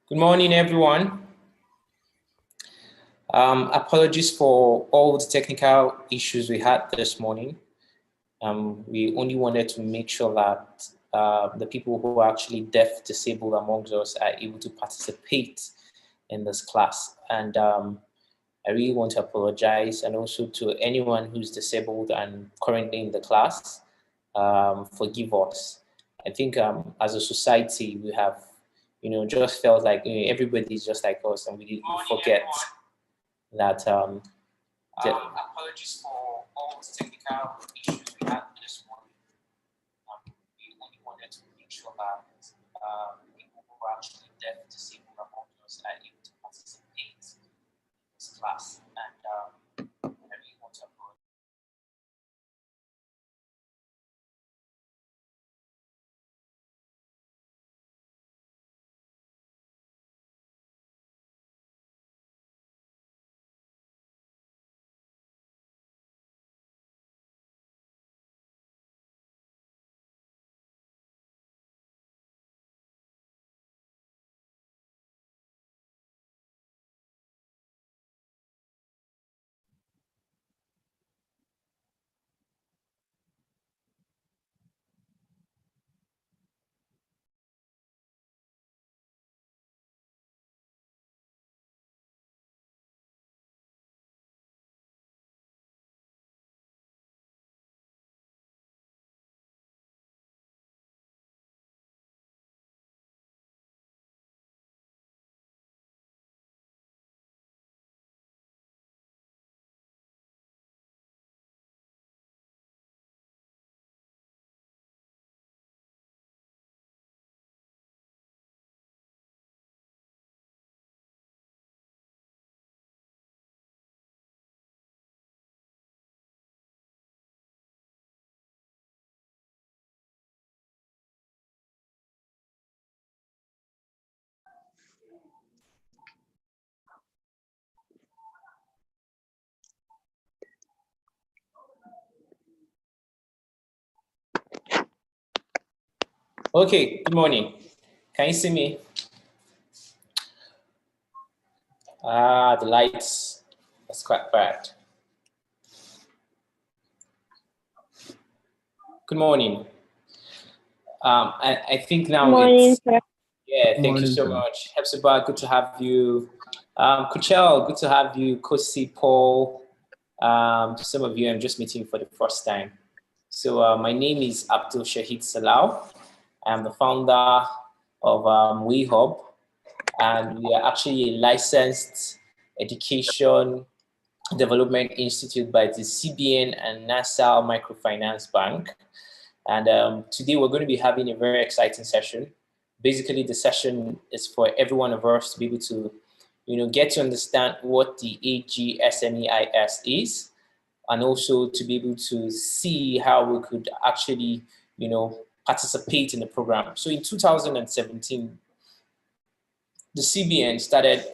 Good morning, everyone. Apologies for all the technical issues we had this morning. We only wanted to make sure that the people who are actually deaf disabled amongst us are able to participate in this class. And I really want to apologize, and also to anyone who's disabled and currently in the class, forgive us. I think as a society, we have just felt like everybody's just like us, and we forget that. Apologies for all the technical issues we had this morning. We only wanted to make sure that people who are actually deaf, disabled among us are able to participate in this class. And I really want to apologize. Okay, good morning. Can you see me? The lights, that's quite bad. Good morning. I think now morning, sir. Yeah, thank you so much. Hepzibah, good to have you. Kuchel, good to have you. Kosi, Paul, some of you I'm just meeting for the first time. So my name is Abdul Shahid Salau. I'm the founder of WeHub, and we are actually a licensed education development institute by the CBN and Nassau Microfinance Bank. And today we're going to be having a very exciting session. Basically, the session is for every one of us to be able to, get to understand what the Agsmeis is, and also to be able to see how we could actually, participate in the program. So in 2017, the CBN started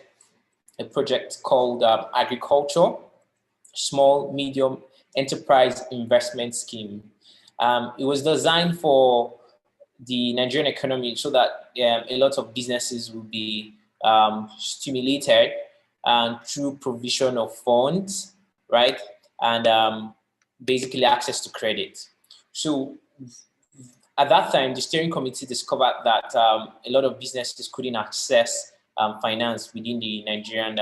a project called Agriculture Small Medium Enterprise Investment Scheme. It was designed for the Nigerian economy so that a lot of businesses will be stimulated through provision of funds, right? And basically access to credit. So at that time, the steering committee discovered that a lot of businesses couldn't access finance within the Nigerian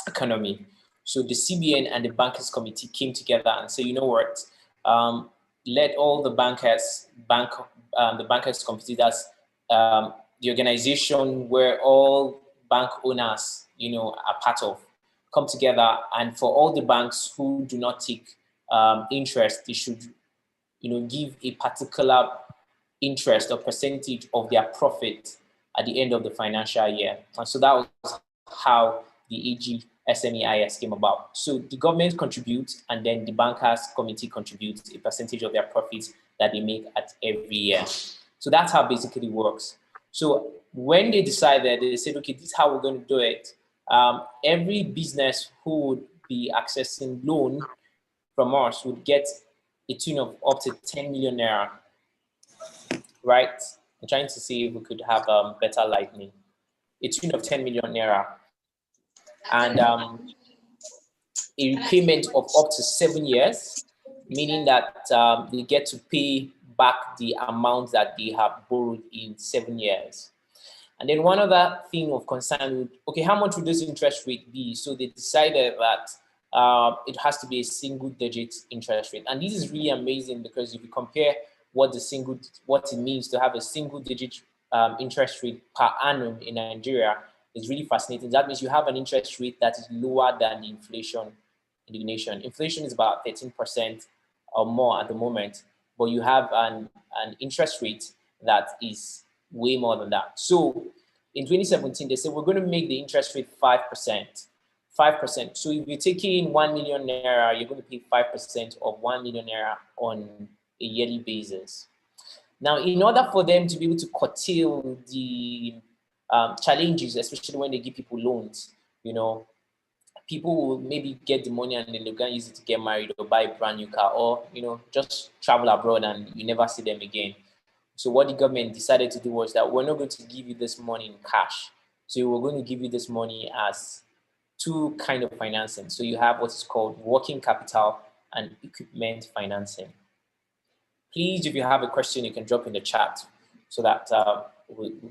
economy. So the CBN and the bankers committee came together and said, you know what, let all the bankers, the bankers committee, that's the organization where all bank owners, are part of, come together, and for all the banks who do not take interest, they should, give a particular interest or percentage of their profit at the end of the financial year. And so that was how the Agsmeis came about. So the government contributes, and then the bankers committee contributes a percentage of their profits that they make at every year. So that's how basically works. So when they decided, they said, okay, this is how we're going to do it. Every business who would be accessing loan from us would get a tune of up to 10 million naira, right? I'm trying to see if we could have better lighting. a tune of 10 million naira, and a repayment of up to 7 years, meaning that they get to pay back the amount that they have borrowed in 7 years. And then one other thing of concern would, okay, how much would this interest rate be? So they decided that it has to be a single digit interest rate. And this is really amazing, because if you compare what it means to have a single digit interest rate per annum in Nigeria, it's really fascinating. That means you have an interest rate that is lower than the inflation in the nation. Inflation is about 13% or more at the moment, but you have an interest rate that is way more than that. So in 2017, they said, we're going to make the interest rate 5%. 5%. So if you're taking 1 million naira, you're going to pay 5% of 1 million naira on a yearly basis. Now, in order for them to be able to curtail the challenges, especially when they give people loans, you know, people will maybe get the money and then they're going to use it to get married or buy a brand new car, or, you know, just travel abroad and you never see them again. So what the government decided to do was that we're not going to give you this money in cash. So we're going to give you this money as two kinds of financing. So you have what is called working capital and equipment financing. Please, if you have a question, you can drop in the chat so that I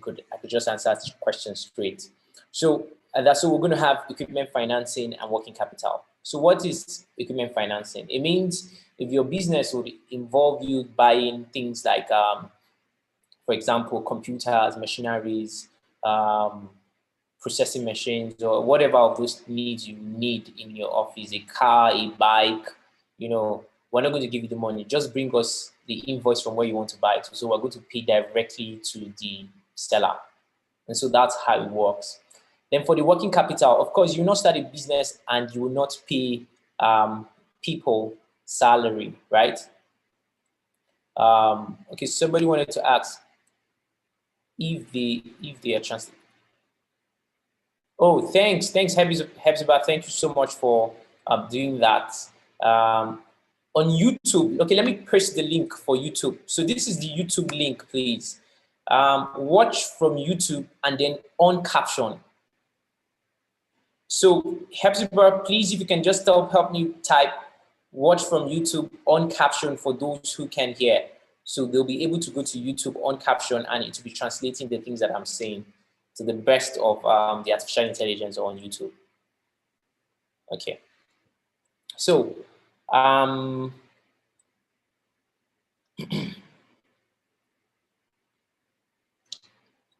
could just answer the question straight. So that's so we're going to have equipment financing and working capital. So what is equipment financing? It means if your business would involve you buying things like, for example, computers, machineries, processing machines, or whatever of those needs you need in your office, a car, a bike, you know, we're not going to give you the money. Just bring us the invoice from where you want to buy it. So we're going to pay directly to the seller. And so that's how it works. Then for the working capital, of course, you will not start a business and you will not pay people salary, right? Okay, somebody wanted to ask if they are translated. Oh, thanks, Hebzibah. Thank you so much for doing that. On YouTube, okay, let me press the link for YouTube. So this is the YouTube link, please. Watch from YouTube and then on caption. So Hebzibah, please, if you can just help me type watch from YouTube on caption for those who can hear. So they'll be able to go to YouTube on caption and it will be translating the things that I'm saying to the best of the artificial intelligence on YouTube. Okay. So,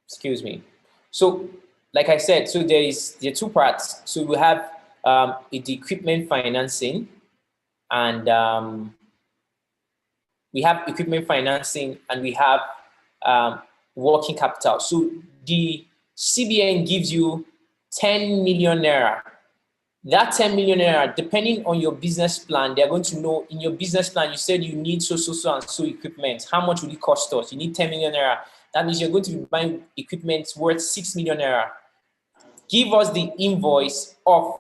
excuse me. So, like I said, so there are two parts. So we have the equipment financing, and we have equipment financing, and we have working capital. So the CBN gives you 10 million naira. That 10 million naira, depending on your business plan, they're going to know in your business plan, you said you need so and so equipment. How much will it cost us? You need 10 million naira. That means you're going to be buying equipment worth 6 million naira. Give us the invoice of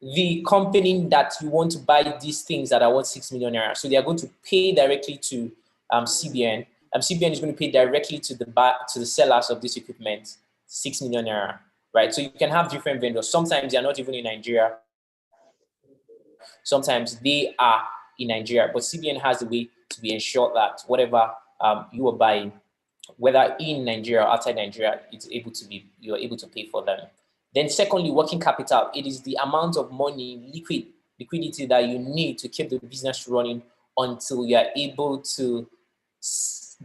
the company that you want to buy these things that are worth 6 million naira. So they are going to pay directly to CBN. CBN is going to pay directly to the sellers of this equipment 6 million naira, right? So you can have different vendors. Sometimes they are not even in Nigeria. Sometimes they are in Nigeria, but CBN has a way to be ensured that whatever you are buying, whether in Nigeria or outside Nigeria, you're able to pay for them. Then secondly, working capital. It is the amount of money, liquidity that you need to keep the business running until you are able to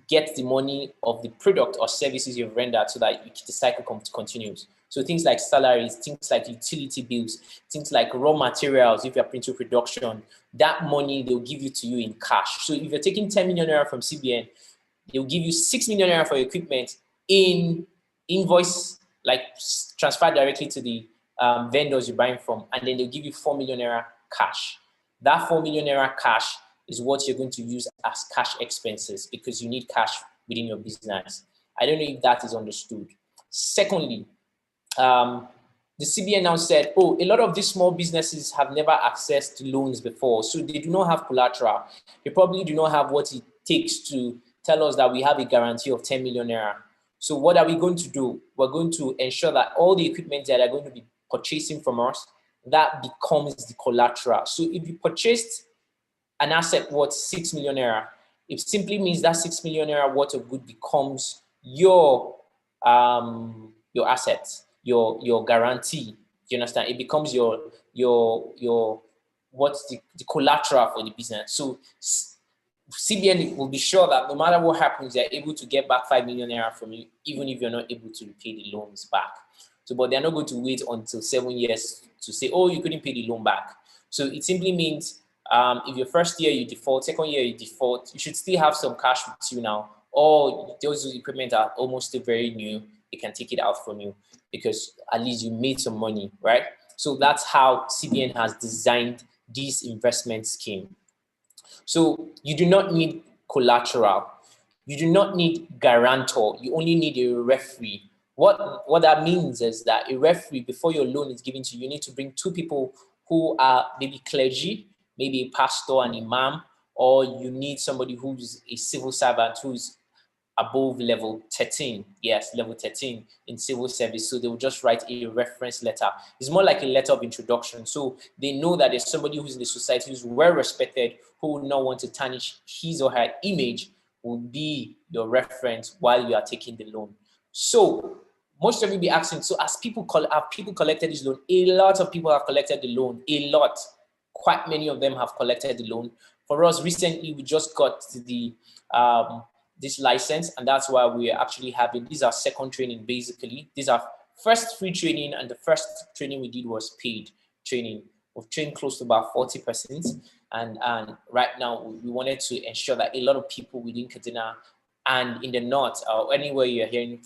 get the money of the product or services you've rendered so that the cycle continues. So things like salaries, things like utility bills, things like raw materials, if you're into production, that money they'll give you to you in cash. So if you're taking 10 million naira from CBN, they'll give you 6 million naira for equipment in invoice, like transferred directly to the vendors you're buying from, and then they'll give you 4 million naira cash. That 4 million naira cash is what you're going to use as cash expenses because you need cash within your business. I don't know if that is understood. Secondly, the CBN now said, oh, a lot of these small businesses have never accessed loans before, so they do not have collateral. They probably do not have what it takes to tell us that we have a guarantee of 10 million naira. So what are we going to do? We're going to ensure that all the equipment that are going to be purchasing from us, that becomes the collateral. So if you purchased an asset worth 6 million naira, it simply means that 6 million naira worth of good becomes your asset, your guarantee. You understand? It becomes your what's the collateral for the business. So CBN will be sure that no matter what happens, they're able to get back 5 million naira from you, even if you're not able to repay the loans back. So, but they're not going to wait until 7 years to say, oh, you couldn't pay the loan back. So it simply means if your first year you default, second year you default, you should still have some cash with you now. Or those equipment are almost still very new, they can take it out from you because at least you made some money, right? So that's how CBN has designed this investment scheme. So you do not need collateral. You do not need guarantor. You only need a referee. What that means is that a referee, before your loan is given to you, you need to bring two people who are maybe clergy, maybe a pastor and imam, or you need somebody who's a civil servant who's above level 13. Yes, level 13 in civil service. So they will just write a reference letter. It's more like a letter of introduction. So they know that there's somebody who's in the society who's well respected, who will not want to tarnish his or her image, will be your reference while you are taking the loan. So most of you be asking, so as have people collected this loan? A lot of people have collected the loan, a lot. Quite many of them have collected the loan. For us, recently, we just got the this license, and that's why we are actually having, these are second training basically. These are first free training, and the first training we did was paid training. We've trained close to about 40%, and right now we wanted to ensure that a lot of people within Kaduna and in the north, or anywhere you're hearing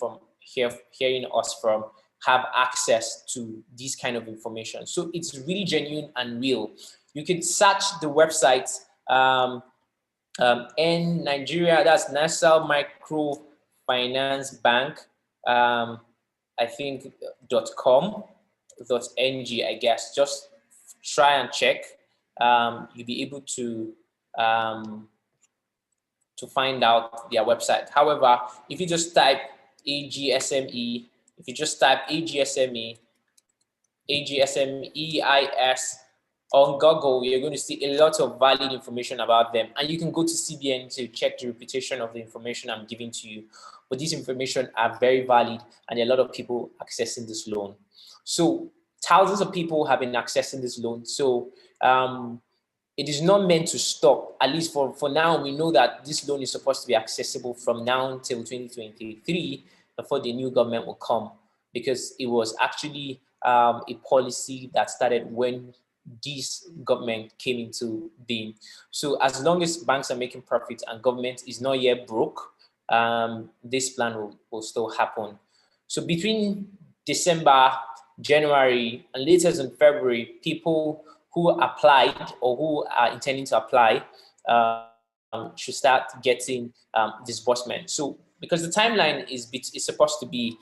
us from, have access to this kind of information. So it's really genuine and real. You can search the website in Nigeria, that's National Microfinance Bank, I think .com, .ng, I guess. Just try and check. You'll be able to find out their website. However, if you just type AGSME, AGSMEIS on Google, you're going to see a lot of valid information about them. And you can go to CBN to check the reputation of the information I'm giving to you. But these information are very valid, and there are a lot of people accessing this loan. So thousands of people have been accessing this loan. So it is not meant to stop. At least for now, we know that this loan is supposed to be accessible from now until 2023 before the new government will come, because it was actually a policy that started when this government came into being. So as long as banks are making profits and government is not yet broke, this plan will still happen. So between December, January, and latest in February, people who applied or who are intending to apply should start getting disbursement. So because the timeline is supposed to be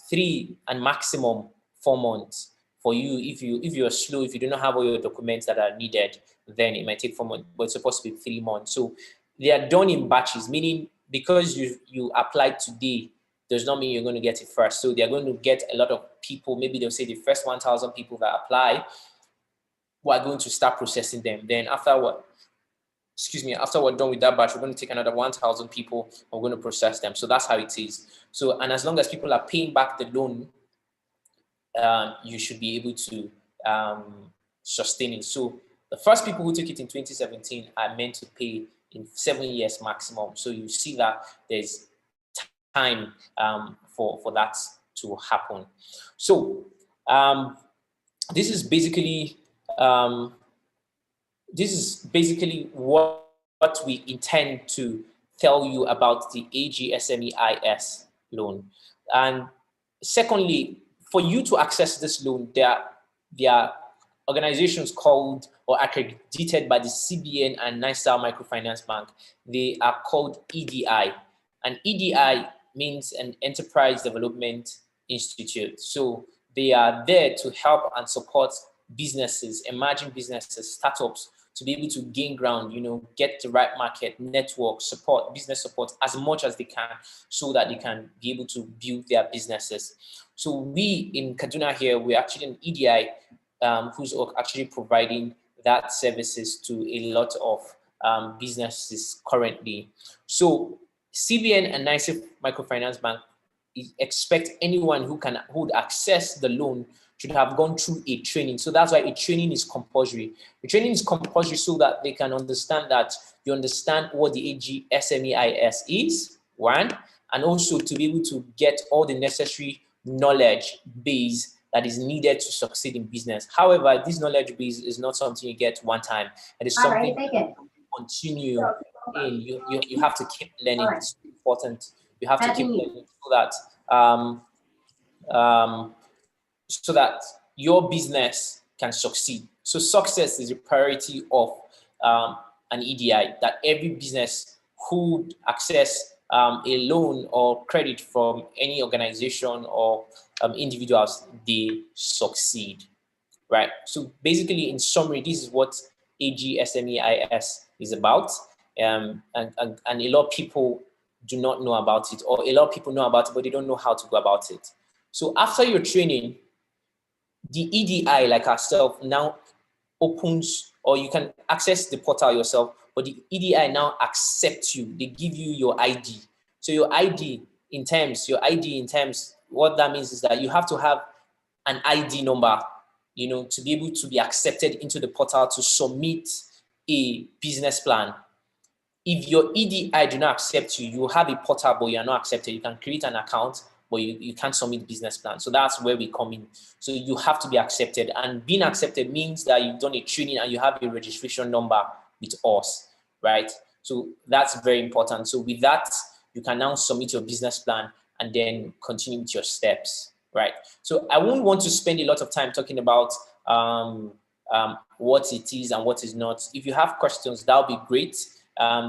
3 and maximum 4 months for you. If you're slow, if you do not have all your documents that are needed, then it might take 4 months, but it's supposed to be 3 months. So they are done in batches, meaning because you applied today does not mean you're going to get it first. So they're going to get a lot of people. Maybe they'll say the first 1,000 people that apply, we're going to start processing them. Then after we're done with that batch, we're going to take another 1,000 people and we're going to process them. So that's how it is. So, and as long as people are paying back the loan, you should be able to sustain it. So the first people who took it in 2017 are meant to pay in 7 years maximum. So you see that there's time for that to happen. So this is basically what we intend to tell you about the AGSMEIS loan. And secondly, for you to access this loan, there are organizations called or accredited by the CBN and National Microfinance Bank. They are called EDI. And EDI means an Enterprise Development Institute. So they are there to help and support businesses, emerging businesses, startups, to be able to gain ground, get the right market, network, support, business support as much as they can so that they can be able to build their businesses. So we in Kaduna here, we're actually an EDI who's actually providing that services to a lot of businesses currently. So Cbn-Agsmeis Microfinance Bank expect anyone who would access the loan should have gone through a training. So that's why a training is compulsory. The training is compulsory so that they can understand that you understand what the Agsmeis is, one, and also to be able to get all the necessary knowledge base that is needed to succeed in business. However, this knowledge base is not something you get one time. It is something you continue in. You have to keep learning. It's important. You have to keep learning so that your business can succeed. So success is a priority of an EDI, that every business who access a loan or credit from any organization or individuals, they succeed, right? So basically, in summary, this is what Agsmeis is about, and a lot of people do not know about it, or a lot of people know about it, but they don't know how to go about it. So after your training, the EDI, like ourselves, now opens, or you can access the portal yourself, but the EDI now accepts you. They give you your ID. So your ID in terms, what that means is that you have to have an ID number, to be able to be accepted into the portal to submit a business plan. If your EDI do not accept you, you have a portal, but you are not accepted. You can create an account, but you can't submit business plan. So that's where we come in. So you have to be accepted. And being accepted means that you've done a training and you have a registration number with us, right? So that's very important. So with that, you can now submit your business plan and then continue with your steps, right? So I won't want to spend a lot of time talking about what it is and what is not. If you have questions, that would be great.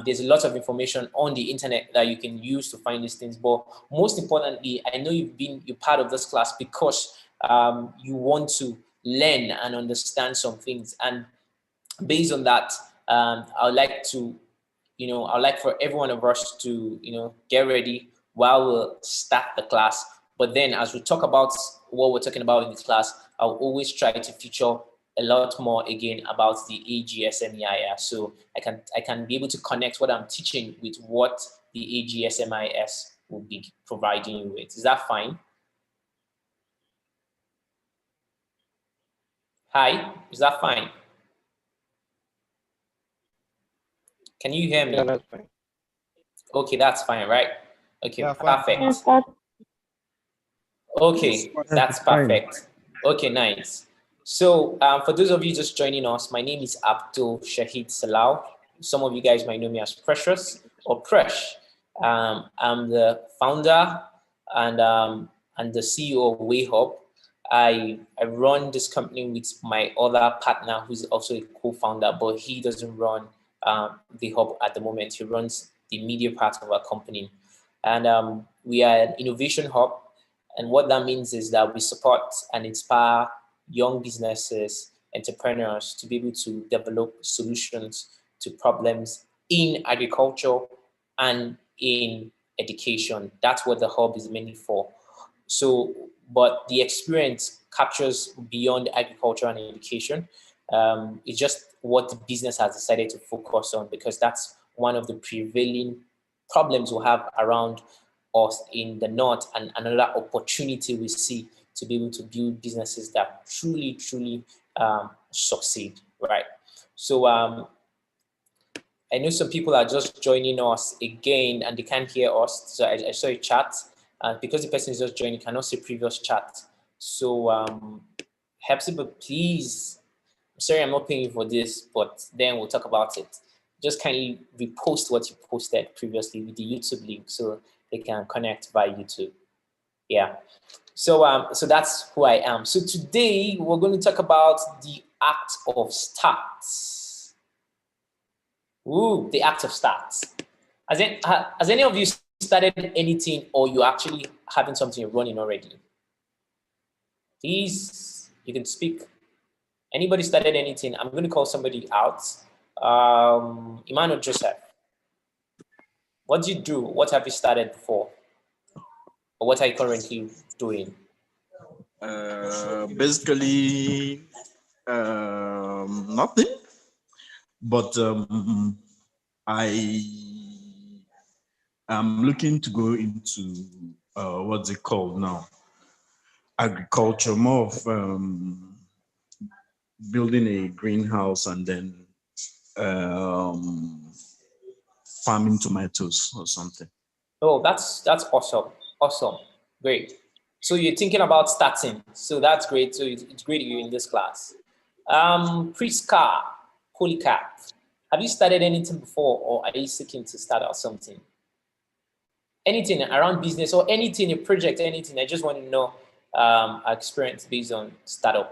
There's a lot of information on the internet that you can use to find these things. But most importantly, I know you're part of this class because you want to learn and understand some things. And based on that, I'd like for every one of us to, get ready while we'll start the class. But then as we talk about what we're talking about in the class, I'll always try to feature a lot more again about the Agsmeis. So I can be able to connect what I'm teaching with what the Agsmeis will be providing you with. Is that fine? Hi, is that fine? Can you hear me? Yeah, that's fine. Okay, that's fine, right? Okay, Yeah, perfect. Okay, that's perfect. Okay, nice. So for those of you just joining us, my name is Abdul Shahid Salau. Some of you guys might know me as Precious or Presh. I'm the founder and the CEO of WayHub. I run this company with my other partner, who's also a co-founder, but he doesn't run the hub at the moment. He runs the media part of our company. And we are an innovation hub. And what that means is that we support and inspire young businesses, entrepreneurs to be able to develop solutions to problems in agriculture and in education. That's what the hub is mainly for. So, but the experience captures beyond agriculture and education. It's just what the business has decided to focus on, because that's one of the prevailing problems we have around us in the north, and another opportunity we see to be able to build businesses that truly succeed, right? So I know some people are just joining us again and they can't hear us. So I saw a chat, because the person is just joining, cannot see previous chat. So Hepsi, but please, I'm sorry I'm not paying you for this, but then we'll talk about it. Just kindly repost what you posted previously with the YouTube link so they can connect via YouTube. Yeah. So so that's who I am. So today we're going to talk about the act of start. Ooh, the act of start. Has any of you started anything, or you actually having something running already? Please, you can speak. Anybody started anything? I'm going to call somebody out. Emmanuel Joseph, what do you do? What have you started before? Or what are you currently doing? Basically, nothing. But I am looking to go into what's it called now? Agriculture, more of building a greenhouse and then um, farming tomatoes or something. Oh, that's awesome. Awesome. Great. So you're thinking about starting. So that's great. So it's great you're in this class. Priska, Polycarp, have you started anything before or are you seeking to start out something? Anything around business or anything, a project, anything. I just want to know our experience based on starting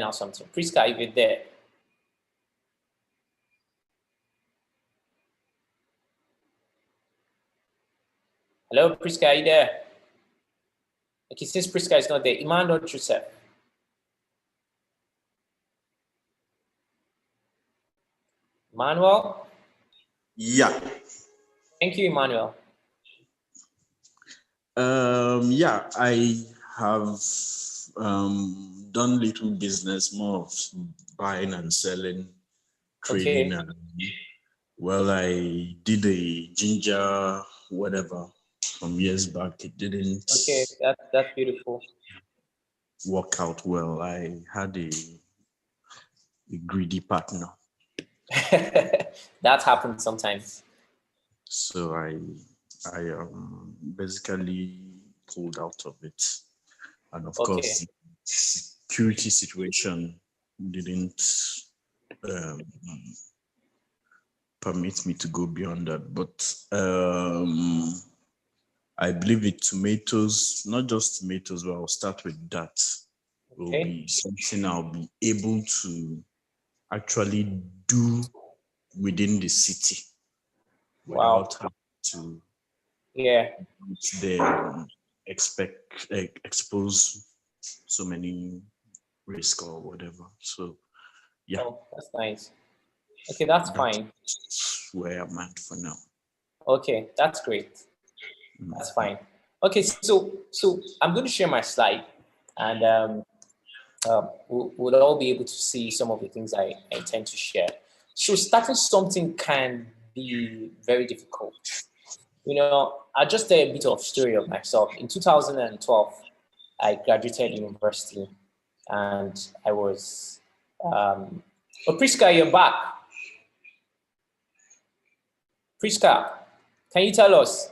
out something. Priska, if you're there. Hello, Priska, are you there? Okay, since Priska is not there, Emmanuel Joseph. Emmanuel? Yeah. Thank you, Emmanuel. Yeah, I have done little business, more of buying and selling, trading, Okay. and well, I did a ginger whatever some years back. It didn't Okay, that's beautiful. work out well. I had a greedy partner. That happens sometimes. So I basically pulled out of it. And of course, the security situation didn't permit me to go beyond that. But I believe it tomatoes, not just tomatoes, but I'll start with that. Will be something I'll be able to actually do within the city without having to expose so many risk or whatever. So yeah. Oh, that's nice. Okay, that's fine. That's where I'm at for now. Okay, that's great. That's fine. Okay, so I'm going to share my slide, and we'll all be able to see some of the things I intend to share. So starting something can be very difficult. You know, I'll just tell a bit of story of myself. In 2012, I graduated university, and I was. Oh, Priska, you're back. Priska, can you tell us?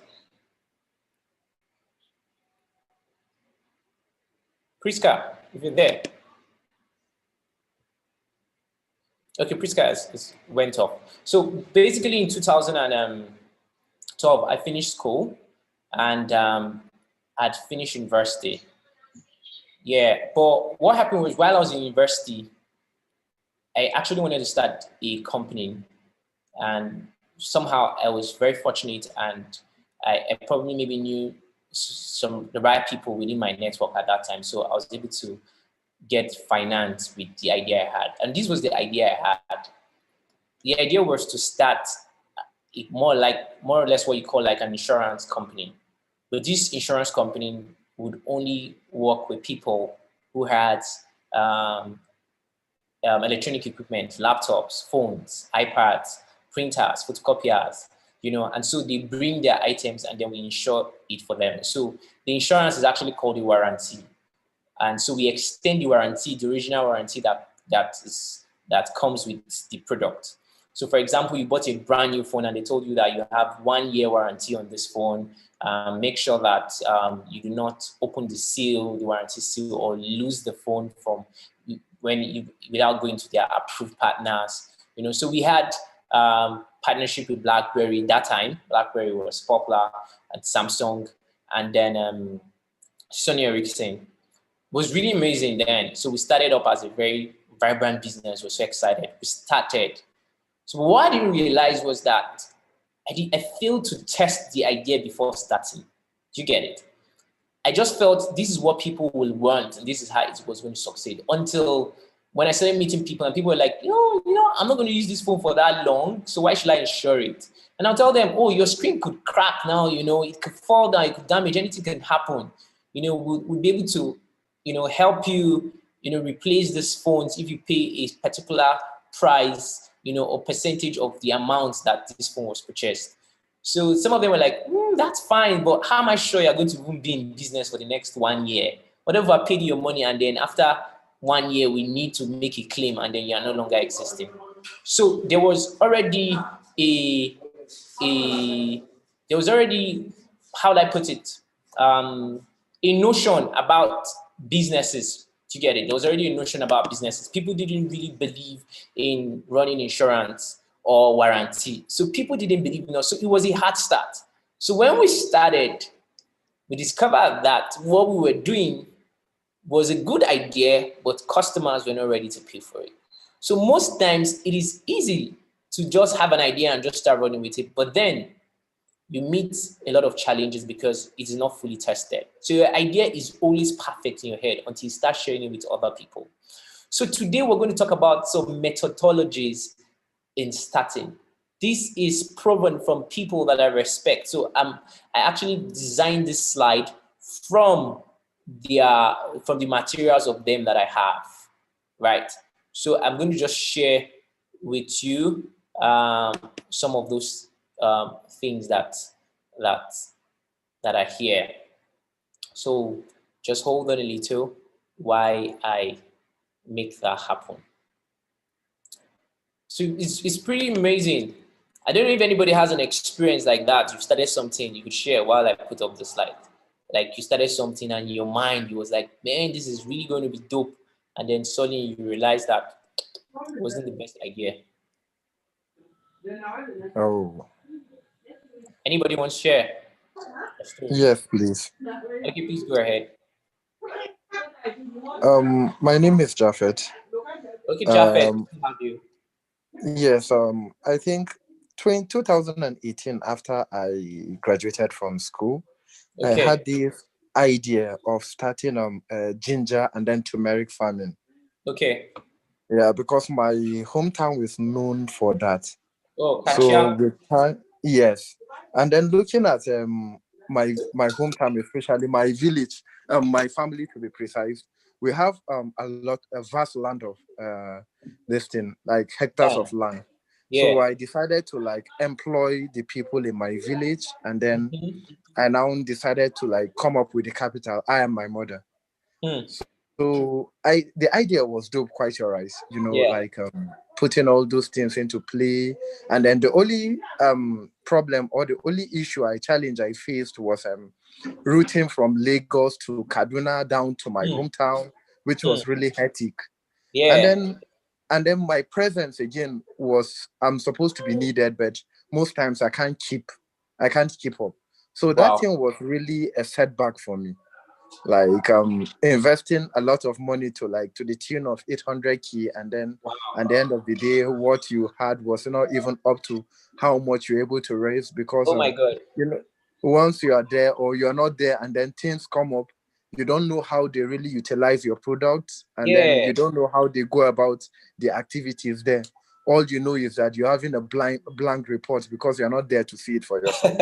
Priska, if you're there. Okay, Priska went off. So basically in 2012, I finished school and I'd finished university. Yeah, but what happened was while I was in university, I actually wanted to start a company, and somehow I was very fortunate, and I probably maybe knew the right people within my network at that time, so I was able to get finance with the idea I had. And this was the idea I had. The idea was to start more or less what you call like an insurance company. But this insurance company would only work with people who had electronic equipment, laptops, phones, iPads, printers, photocopiers, you know, and so they bring their items and then we insure it for them. So the insurance is actually called a warranty. And so we extend the warranty, the original warranty that comes with the product. So for example, you bought a brand new phone and they told you that you have 1 year warranty on this phone. Make sure that you do not open the warranty seal, or lose the phone from without going to their approved partners. You know, so we had partnership with BlackBerry that time. BlackBerry was popular, and Samsung, and then Sony Ericsson. Was really amazing then. So we started up as a very vibrant business. We're so excited. We started. So what I didn't realize was that I failed to test the idea before starting. Do you get it? I just felt this is what people will want and this is how it was going to succeed, until when I started meeting people and people were like, I'm not going to use this phone for that long, so why should I insure it? And I'll tell them, oh, your screen could crack now, it could fall down, it could damage, anything can happen. We'll be able to, help you, replace these phones if you pay a particular price, or percentage of the amount that this phone was purchased. So some of them were like, that's fine, but how am I sure you're going to even be in business for the next 1 year? Whatever, I paid you your money, and then after 1 year, we need to make a claim, and then you are no longer existing. So there was already how do I put it? A notion about businesses. To get it, there was already a notion about businesses. People didn't really believe in running insurance or warranty. So people didn't believe in us. So it was a hard start. So when we started, we discovered that what we were doing was a good idea, but customers were not ready to pay for it. So most times it is easy to just have an idea and just start running with it. But then you meet a lot of challenges because it is not fully tested. So your idea is always perfect in your head until you start sharing it with other people. So today we're going to talk about some methodologies in starting. This is proven from people that I respect. So I actually designed this slide from the materials of them that I have, right? So I'm going to just share with you some of those things that are here. So just hold on a little while I make that happen. So it's pretty amazing. I don't know if anybody has an experience like that. You started something you could share while I put up the slide. Like you started something and in your mind you was like, man, this is really going to be dope. And then suddenly you realize that it wasn't the best idea. Oh. Anybody wants to share? Yes, please. Okay, please go ahead. My name is Japhet. Okay, Japhet, how do you? Yes, I think 2018, after I graduated from school, Okay. I had this idea of starting ginger and then turmeric farming. Okay. Yeah, because my hometown is known for that. Oh, so with time, yes. And then looking at my hometown, especially my village, my family to be precise, we have a vast land of this thing, like hectares of land. Yeah. So I decided to like employ the people in my village, and then I now decided to like come up with the capital. I am my mother. So the idea was dope, quite alright, like putting all those things into play. And then the only problem or the only issue I faced was routing from Lagos to Kaduna down to my hometown, which was really hectic. Yeah. And then my presence again was I'm supposed to be needed, but most times I can't keep up. So that thing was really a setback for me. Like investing a lot of money to the tune of 800k, and then at the end of the day what you had was not even up to how much you're able to raise, because oh my God, once you are there or you're not there and then things come up, you don't know how they really utilize your products, and then you don't know how they go about the activities there. All you know is that you're having a blank report because you're not there to see it for yourself.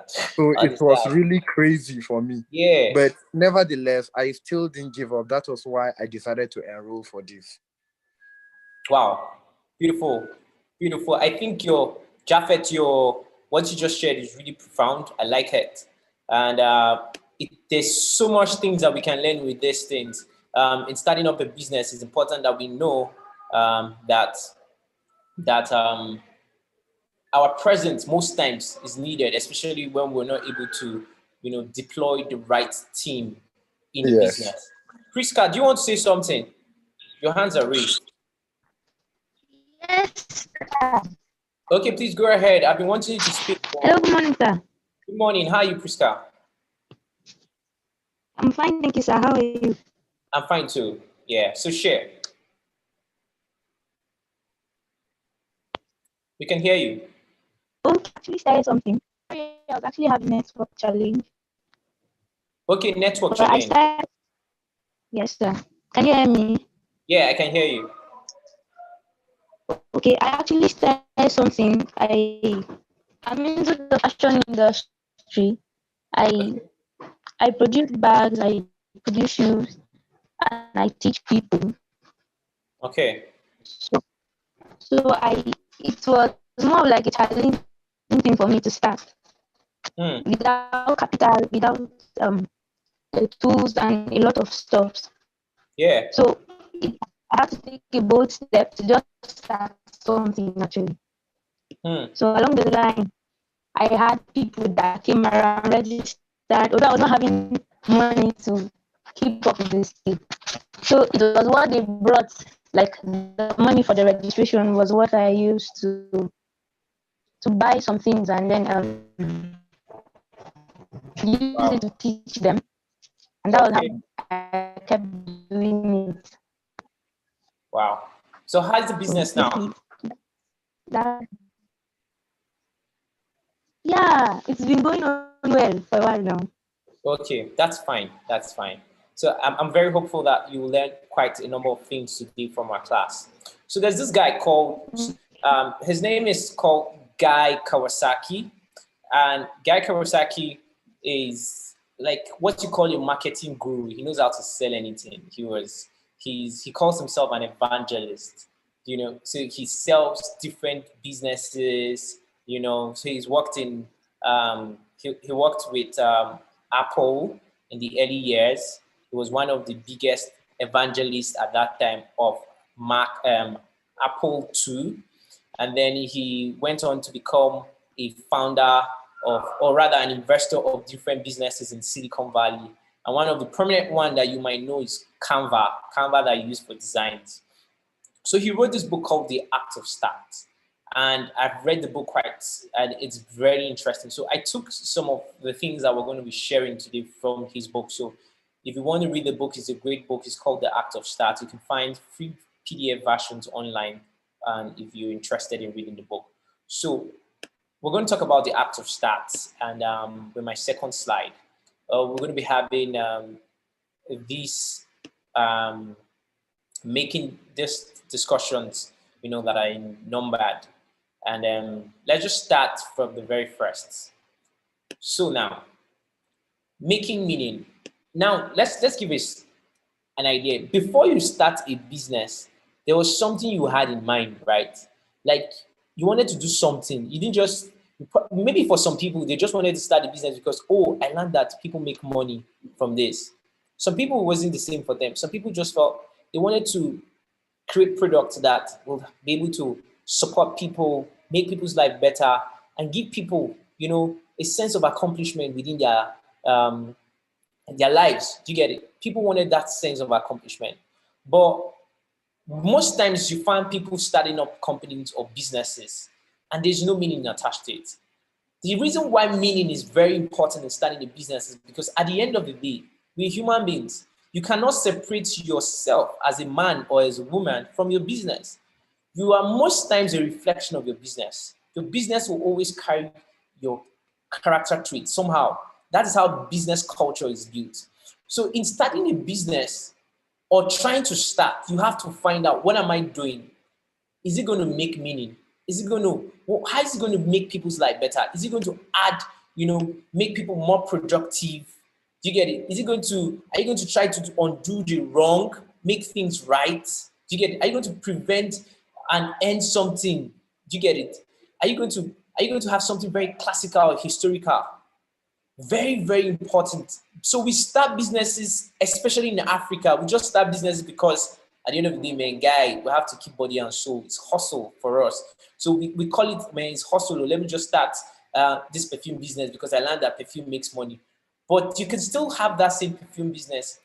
So it was really crazy for me. Yeah. But nevertheless, I still didn't give up. That was why I decided to enroll for this. Wow. Beautiful. Beautiful. I think Japhet, what you just shared is really profound. I like it. And there's so much things that we can learn with these things. In starting up a business, it's important that we know that our presence most times is needed, especially when we're not able to, deploy the right team in the business. Priska, do you want to say something? Your hands are raised. Yes. Okay, please go ahead. I've been wanting you to speak. Hello, good morning, sir. Good morning. How are you, Priska? I'm fine, thank you, sir. How are you? I'm fine too. Yeah, so share. We can hear you. I actually started something. I was actually having a network challenge. Okay, network challenge. Yes, sir. Can you hear me? Yeah, I can hear you. Okay, I actually started something. I'm into the fashion industry. I I produce bags, I produce shoes, and I teach people. Okay. So, it was more of like a challenging thing for me to start without capital, without tools and a lot of stuff. Yeah. So I had to take a bold step to just start something actually. So along the line, I had people that came around, registered, although I was not having money to keep up with this thing. So it was what they brought, like the money for the registration was what I used to buy some things and then use it to teach them. And that was how I kept doing it. Wow. So how's the business now? That, yeah, it's been going on well for a while now. Okay, that's fine. That's fine. So I'm very hopeful that you will learn quite a number of things today from our class. So there's this guy called, his name is called Guy Kawasaki. And Guy Kawasaki is like what you call a marketing guru. He knows how to sell anything. He calls himself an evangelist, you know, so he sells different businesses, you know, so he's worked in, he worked with Apple in the early years. He was one of the biggest evangelists at that time of Apple II. And then he went on to become a founder of, or rather an investor of different businesses in Silicon Valley. And one of the prominent one that you might know is Canva that you use for designs. So he wrote this book called The Act of Start. And I've read the book and it's very interesting. So I took some of the things that we're going to be sharing today from his book. So if you want to read the book, it's a great book. It's called The Act of Start. You can find free PDF versions online if you're interested in reading the book. So we're going to talk about the Act of Start. And with my second slide, we're going to be having these making these discussions, you know, that are numbered. And let's just start from the very first. So now, making meaning. Now, let's give us an idea. Before you start a business, there was something you had in mind, right? Like you wanted to do something. You didn't just, maybe for some people, they just wanted to start a business because, oh, I learned that people make money from this. Some people, it wasn't the same for them. Some people just felt they wanted to create products that will be able to support people, make people's life better, and give people, you know, a sense of accomplishment within their lives. Do you get it? People wanted that sense of accomplishment. But most times you find people starting up companies or businesses and there's no meaning attached to it. The reason why meaning is very important in starting a business is because at the end of the day, we're human beings. You cannot separate yourself as a man or as a woman from your business. You are most times a reflection of your business. Your business will always carry your character traits somehow. That is how business culture is built. So in starting a business or trying to start, you have to find out, what am I doing? Is it going to make meaning? Is it going to, how is it going to make people's life better? Is it going to add, you know, make people more productive? Do you get it? Is it going to, are you going to try to undo the wrong, make things right? Do you get it? Are you going to prevent and end something? Do you get it? Are you going to have something very classical, historical? Very, very important. So we start businesses, especially in Africa. We just start businesses because at the end of the day, man, guy, we have to keep body and soul. It's hustle for us. So we call it, man, it's hustle. Let me just start this perfume business because I learned that perfume makes money. But you can still have that same perfume business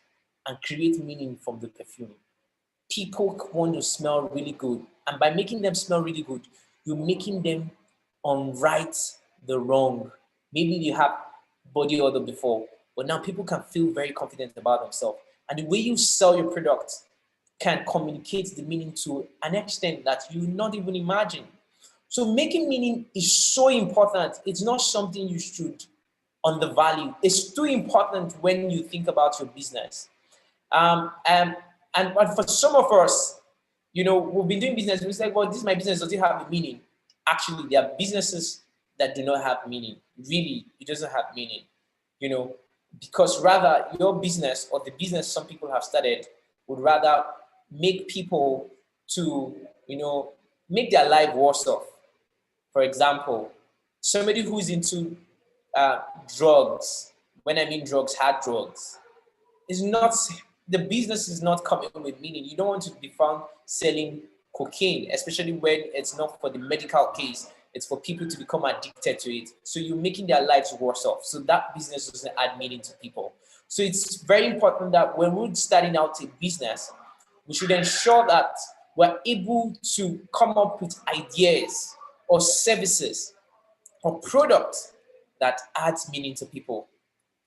and create meaning from the perfume. People want to smell really good. And by making them smell really good, you're making them unright the wrong. Maybe you have body odor before, but now people can feel very confident about themselves. And the way you sell your product can communicate the meaning to an extent that you not even imagine. So making meaning is so important. It's not something you should undervalue. It's too important when you think about your business. And And for some of us, you know, we've been doing business. We say, well, this is my business. Does it have a meaning? Actually, there are businesses that do not have meaning. Really, it doesn't have meaning, you know, because rather your business or the business some people have started would rather make people to, you know, make their life worse off. For example, somebody who's into drugs, when I mean drugs, hard drugs, is not, the business is not coming with meaning. You don't want to be found selling cocaine, especially when it's not for the medical case. It's for people to become addicted to it. So you're making their lives worse off. So that business doesn't add meaning to people. So it's very important that when we're starting out a business, we should ensure that we're able to come up with ideas or services or products that adds meaning to people.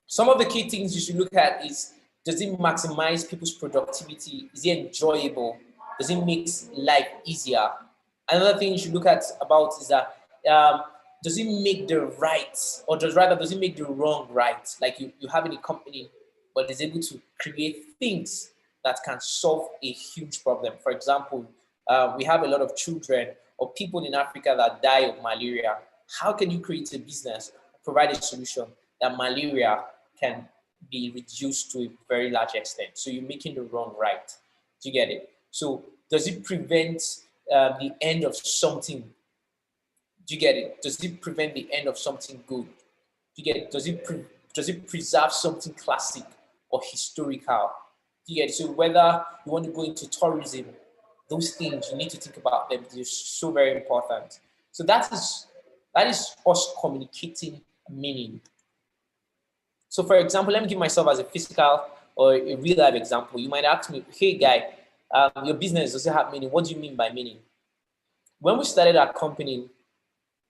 Some of the key things you should look at is, does it maximize people's productivity? Is it enjoyable? Does it make life easier? Another thing you should look at about is that does it make the right, or does it make the wrong right? Like you have in a company, but is able to create things that can solve a huge problem. For example, we have a lot of children or people in Africa that die of malaria. How can you create a business, provide a solution that malaria can be reduced to a very large extent? So you're making the wrong right. Do you get it? So does it prevent the end of something? Do you get it? Does it prevent the end of something good? Do you get it? Does it preserve something classic or historical? Do you get it? So whether you want to go into tourism, those things, you need to think about them. They're so very important. So that is us communicating meaning. So for example, let me give myself as a physical or a real life example. You might ask me, hey guy, your business, does it have meaning? What do you mean by meaning? When we started our company,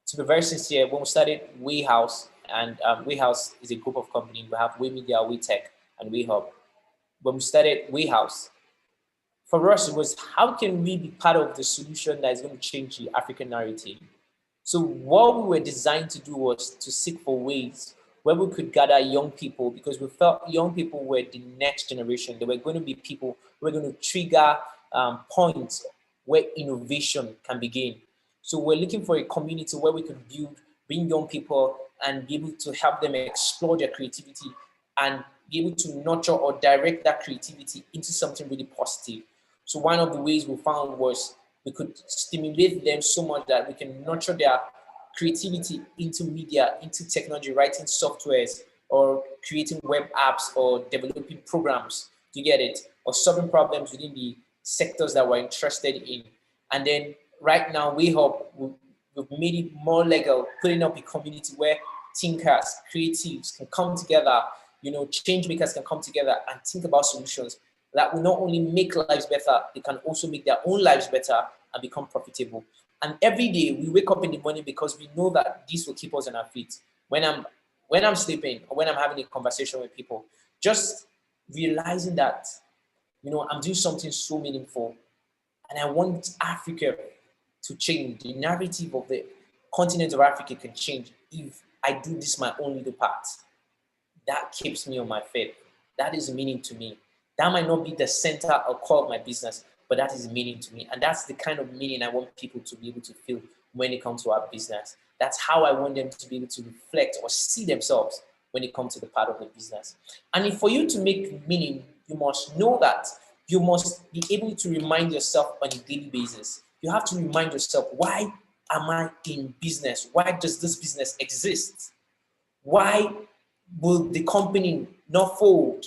to be very sincere, when we started Wayhouse, and Wayhouse is a group of companies. We have Way Media, Way Tech, and Wayhub. When we started Wayhouse, for us, it was how can we be part of the solution that is going to change the African narrative? So what we were designed to do was to seek for ways where we could gather young people, because we felt young people were the next generation. They were going to be people who were going to trigger points where innovation can begin. So we're looking for a community where we could bring young people and be able to help them explore their creativity and be able to nurture or direct that creativity into something really positive. So one of the ways we found was we could stimulate them so much that we can nurture their creativity into media, into technology, writing softwares, or creating web apps, or developing programs. Do you get it? Or solving problems within the sectors that we're interested in. And then right now, we've made it more legal, putting up a community where thinkers, creatives can come together, you know, change makers can come together and think about solutions that will not only make lives better, they can also make their own lives better and become profitable. And every day we wake up in the morning because we know that this will keep us on our feet. When I'm sleeping or when I'm having a conversation with people, just realizing that, you know, I'm doing something so meaningful and I want Africa to change. The narrative of the continent of Africa can change if I do this my own little part. That keeps me on my feet. That is meaning to me. That might not be the center or core of my business, but that is meaning to me. And that's the kind of meaning I want people to be able to feel when it comes to our business. That's how I want them to be able to reflect or see themselves when it comes to the part of the business. And if for you to make meaning, you must know that you must be able to remind yourself on a daily basis. You have to remind yourself, why am I in business? Why does this business exist? Why will the company not fold?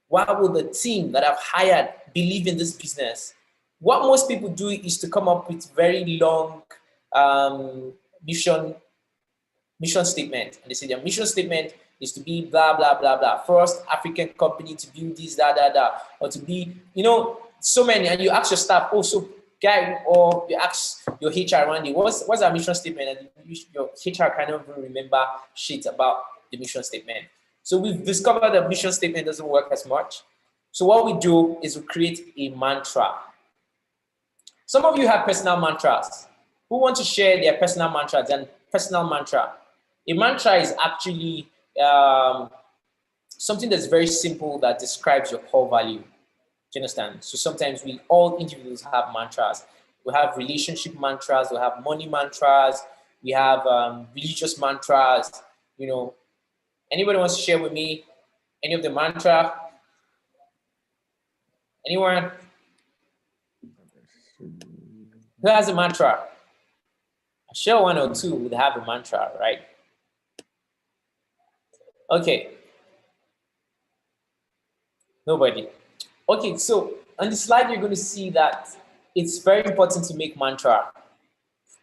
Why will the team that I've hired believe in this business? What most people do is to come up with very long mission statement. And they say their mission statement is to be blah, blah, blah, blah. First African company to build this, da, da, da. Or to be, you know, so many. And you ask your staff, oh, so guy, or you ask your HR, Randy, what's our mission statement? And your HR kind of remember shit about the mission statement. So we've discovered that mission statement doesn't work as much. So what we do is we create a mantra. Some of you have personal mantras. Who want to share their personal mantras? And personal mantra. A mantra is actually something that's very simple that describes your core value. Do you understand? So sometimes we all individuals have mantras. We have relationship mantras, we have money mantras, we have religious mantras. You know, anybody wants to share with me any of the mantra? Anyone? Who has a mantra? I'm sure one or two would have a mantra, right? Okay. Nobody. Okay, so on the slide, you're going to see that it's very important to make mantra.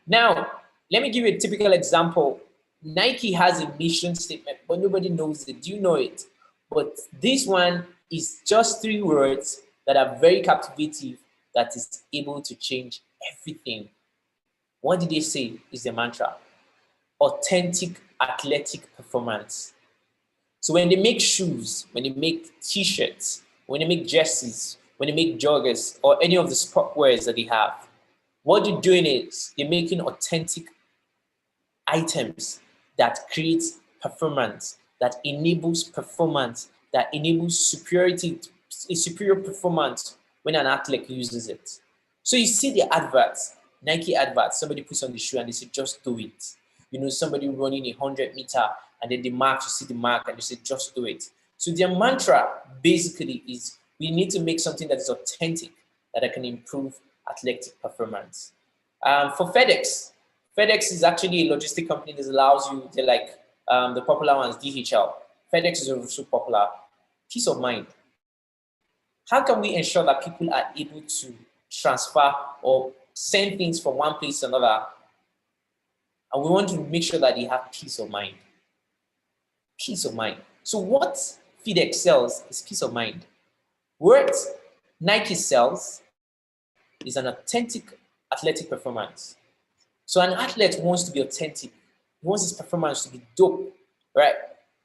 Now, let me give you a typical example. Nike has a mission statement, but nobody knows it. Do you know it? But this one is just 3 words that are very captivating, that is able to change everything. What did they say is the mantra? Authentic athletic performance. So when they make shoes, when they make t-shirts, when they make jerseys, when they make joggers, or any of the sport wears that they have, what they're doing is they're making authentic items that create performance, that enables performance, that enables superiority, a superior performance when an athlete uses it. So you see the adverts, Nike adverts, somebody puts on the shoe and they say, just do it. You know, somebody running 100-meter and then the mark, you see the mark and they say, just do it. So their mantra basically is, we need to make something that is authentic, that can improve athletic performance. For FedEx is actually a logistic company that allows you, they're like the popular ones, DHL. FedEx is also popular. Peace of mind. How can we ensure that people are able to transfer or send things from one place to another? And we want to make sure that they have peace of mind. Peace of mind. So what FedEx sells is peace of mind. What Nike sells is an authentic athletic performance. So an athlete wants to be authentic. He wants his performance to be dope, right?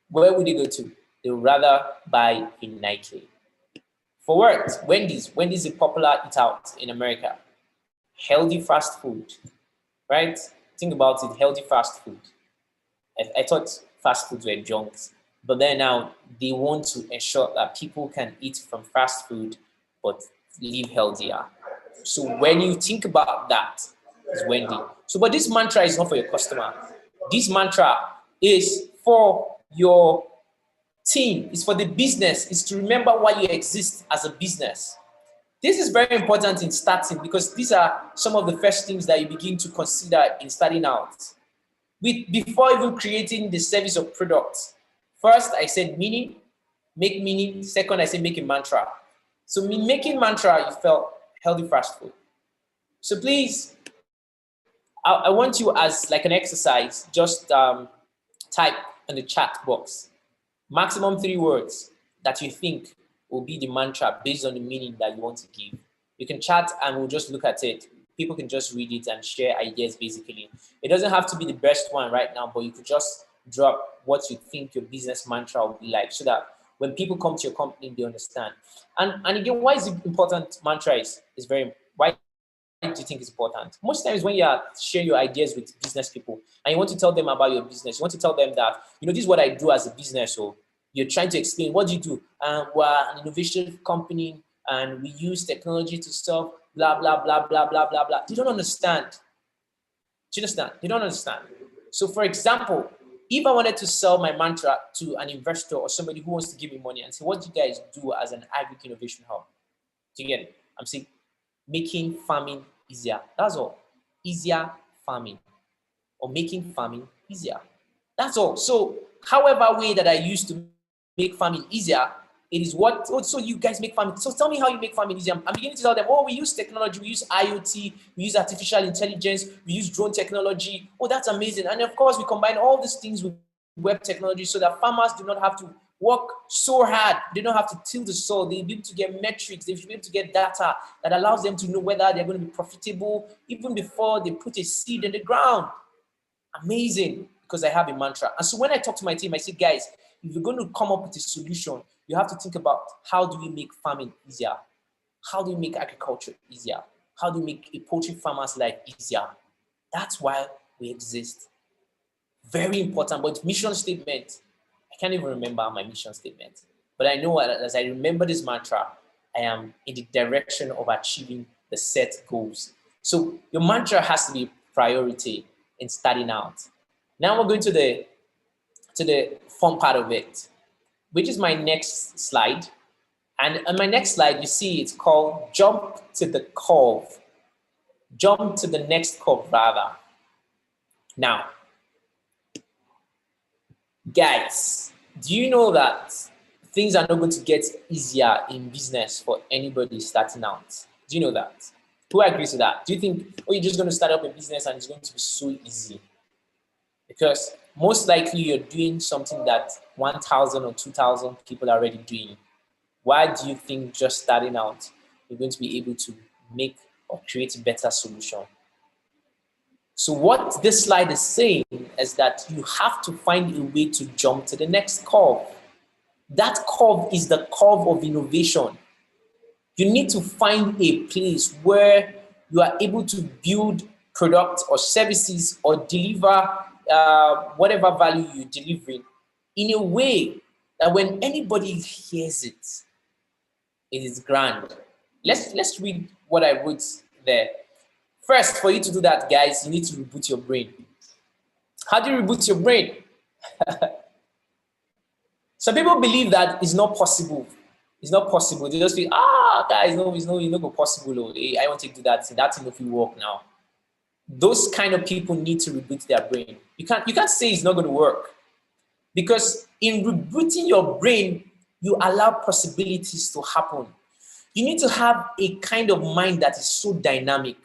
Where would he go to? They would rather buy a Nike. For what? Wendy's. Wendy's is a popular eat out in America. Healthy fast food, right? Think about it, healthy fast food. I thought fast foods were junks, but then now they want to ensure that people can eat from fast food, but live healthier. So when you think about that, it's Wendy. So, but this mantra is not for your customer. This mantra is for your team. It's for the business. It's to remember why you exist as a business. This is very important in starting because these are some of the first things that you begin to consider in starting out. Before even creating the service or product, first I said meaning, make meaning. Second, I said make a mantra. So me making mantra, you felt healthy fast food. So please, I want you as like an exercise, just type in the chat box, maximum 3 words that you think will be the mantra based on the meaning that you want to give. You can chat and we'll just look at it. People can just read it and share ideas basically. It doesn't have to be the best one right now, but you could just drop what you think your business mantra will be like so that when people come to your company, they understand. And again, why is it important? Mantra is very, why do you think it's important? Most times when you are sharing your ideas with business people and you want to tell them about your business, you want to tell them that, you know, this is what I do as a business. So you're trying to explain, what do you do? We're an innovation company and we use technology to solve blah, blah, blah, blah, blah, blah, blah. They don't understand. Do you understand? They don't understand. So for example, if I wanted to sell my mantra to an investor or somebody who wants to give me money and say, what do you guys do as an agric innovation hub? Do you get it? I'm saying making farming easier. That's all. Easier farming or making farming easier. That's all. So however way that I used to make farming easier, it is what, oh, so you guys make farming. So tell me how you make farming easier. I'm beginning to tell them, oh, we use technology, we use IoT, we use artificial intelligence, we use drone technology. Oh, that's amazing. And of course, we combine all these things with web technology so that farmers do not have to work so hard. They don't have to till the soil. They'll be able to get metrics. They'll be able to get data that allows them to know whether they're going to be profitable even before they put a seed in the ground. Amazing, because I have a mantra. And so when I talk to my team, I say, guys, if you're going to come up with a solution, you have to think about how do we make farming easier? How do we make agriculture easier? How do we make a poultry farmer's life easier? That's why we exist. Very important, but mission statement. I can't even remember my mission statement, but I know as I remember this mantra, I am in the direction of achieving the set goals. So your mantra has to be priority in starting out. Now we're going to the fun part of it, which is my next slide. And on my next slide, you see it's called jump to the curve. Jump to the next curve, rather. Now, guys, do you know that things are not going to get easier in business for anybody starting out? Do you know that? Who agrees with that? Do you think, oh, you're just going to start up a business and it's going to be so easy? Because most likely you're doing something that 1,000 or 2,000 people are already doing. Why do you think just starting out, you're going to be able to make or create a better solution? So what this slide is saying is that you have to find a way to jump to the next curve. That curve is the curve of innovation. You need to find a place where you are able to build products or services or deliver whatever value you're delivering in a way that when anybody hears it, it is grand. Let's read what I wrote there. First, for you to do that, guys, you need to reboot your brain. How do you reboot your brain? Some people believe that it's not possible. It's not possible. They just feel, guys, no, it's not possible. Oh, hey, I want to do that. That thing if you work now. Those kind of people need to reboot their brain. You can't say it's not going to work. Because in rebooting your brain, you allow possibilities to happen. You need to have a kind of mind that is so dynamic.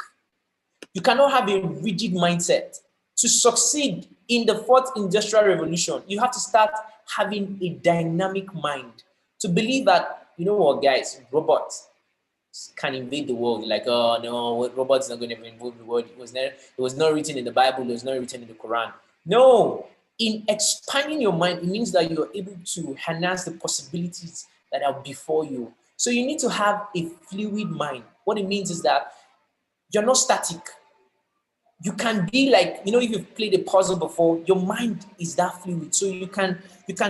You cannot have a rigid mindset. To succeed in the fourth industrial revolution, you have to start having a dynamic mind. To believe that, you know what, guys, robots can invade the world. Like, oh no, robots are not going to invade the world. It was not written in the Bible. It was not written in the Quran. No, in expanding your mind, it means that you're able to harness the possibilities that are before you. So you need to have a fluid mind. What it means is that you're not static. You can be like, if you've played a puzzle before, your mind is that fluid. So you can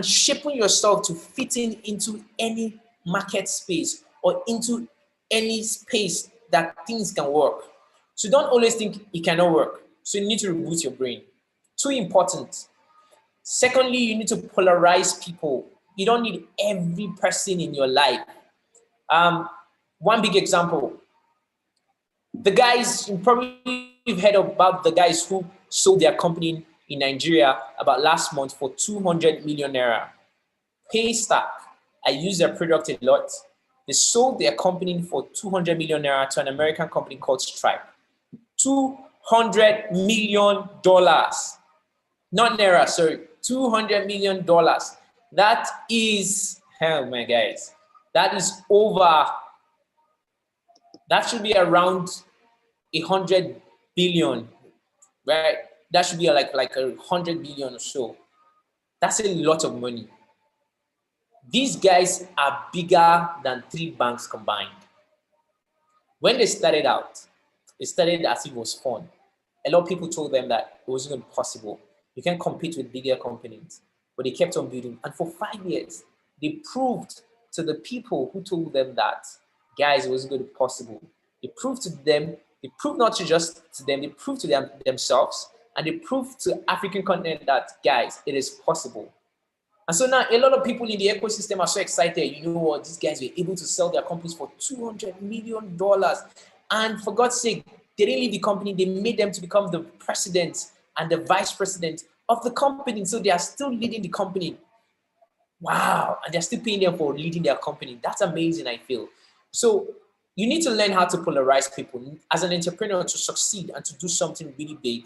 shape yourself to fit into any market space or into any space that things can work. So don't always think it cannot work. So you need to reboot your brain. Too important. Secondly, you need to polarize people. You don't need every person in your life. One big example. The guys, you've heard about the guys who sold their company in Nigeria about last month for 200 million naira. Paystack, I use their product a lot. They sold their company for 200 million naira to an American company called Stripe. $200 million. Not naira, sorry. $200 million. That is, my guys, that is over, that should be around 100 billion, right? That should be like 100 billion or so. That's a lot of money. These guys are bigger than 3 banks combined. When they started out, it started as if it was fun. A lot of people told them that it wasn't going to be possible. You can't compete with bigger companies. But they kept on building. And for 5 years, they proved to the people who told them that, guys, it wasn't going to be possible. They proved to them, they proved not to just to them, they proved to themselves, and they proved to African continent that, guys, it is possible. And so now a lot of people in the ecosystem are so excited. You know what? These guys were able to sell their companies for $200 million. And for God's sake, they didn't leave the company. They made them to become the president and the vice president of the company. So they are still leading the company. Wow. And they're still paying them for leading their company. That's amazing, I feel. So you need to learn how to polarize people. As an entrepreneur, to succeed and to do something really big,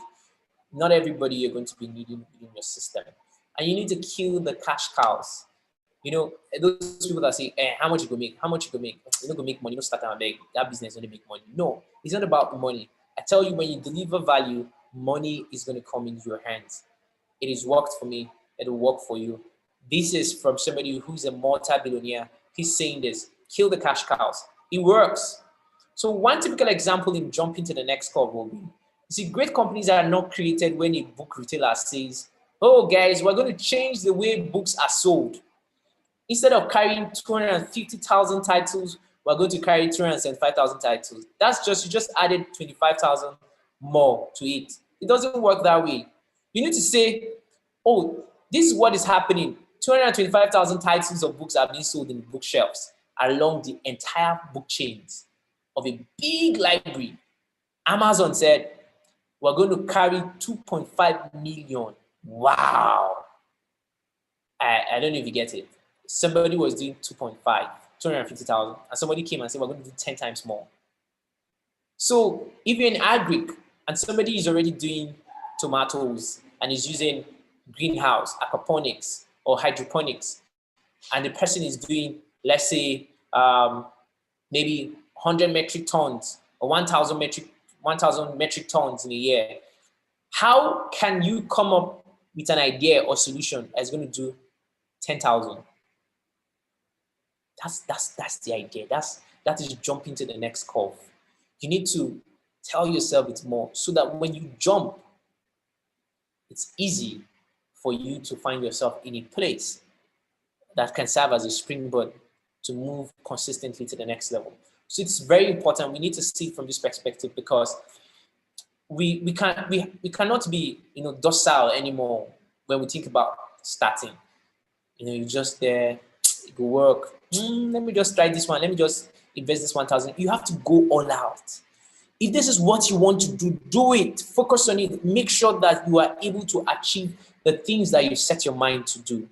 not everybody you're going to be needing in your system. And you need to kill the cash cows. You know, those people that say, how much you go make? How much you go make? You're not going to make money. You don't start and beg. That business only make money. No, it's not about money. I tell you, when you deliver value, money is going to come into your hands. It has worked for me. It will work for you. This is from somebody who's a multi-billionaire. He's saying this, kill the cash cows. It works. So one typical example in jumping to the next curve will be, you see, great companies are not created when a book retailer says, oh, guys, we're going to change the way books are sold. Instead of carrying 250,000 titles, we're going to carry 375,000 titles. That's just, you just added 25,000 more to it. It doesn't work that way. You need to say, oh, this is what is happening. 225,000 titles of books are being sold in bookshelves along the entire book chains of a big library. Amazon said, we're going to carry 2.5 million. Wow. I don't know if you get it. Somebody was doing 2.5, 250,000, and somebody came and said, we're going to do 10 times more. So if you're in agric and somebody is already doing tomatoes and is using greenhouse, aquaponics, or hydroponics, and the person is doing, let's say, maybe 100 metric tons or 1,000 metric tons in a year, how can you come up with an idea or solution that's going to do 10,000? That's the idea. That is jumping to the next curve. You need to tell yourself it's more so that when you jump, it's easy for you to find yourself in a place that can serve as a springboard to move consistently to the next level. So it's very important. We need to see it from this perspective, because we cannot be docile anymore when we think about starting. You're just there, you go work. Let me just try this one. Let me just invest this 1,000. You have to go all out. If this is what you want to do, do it. Focus on it. Make sure that you are able to achieve the things that you set your mind to do.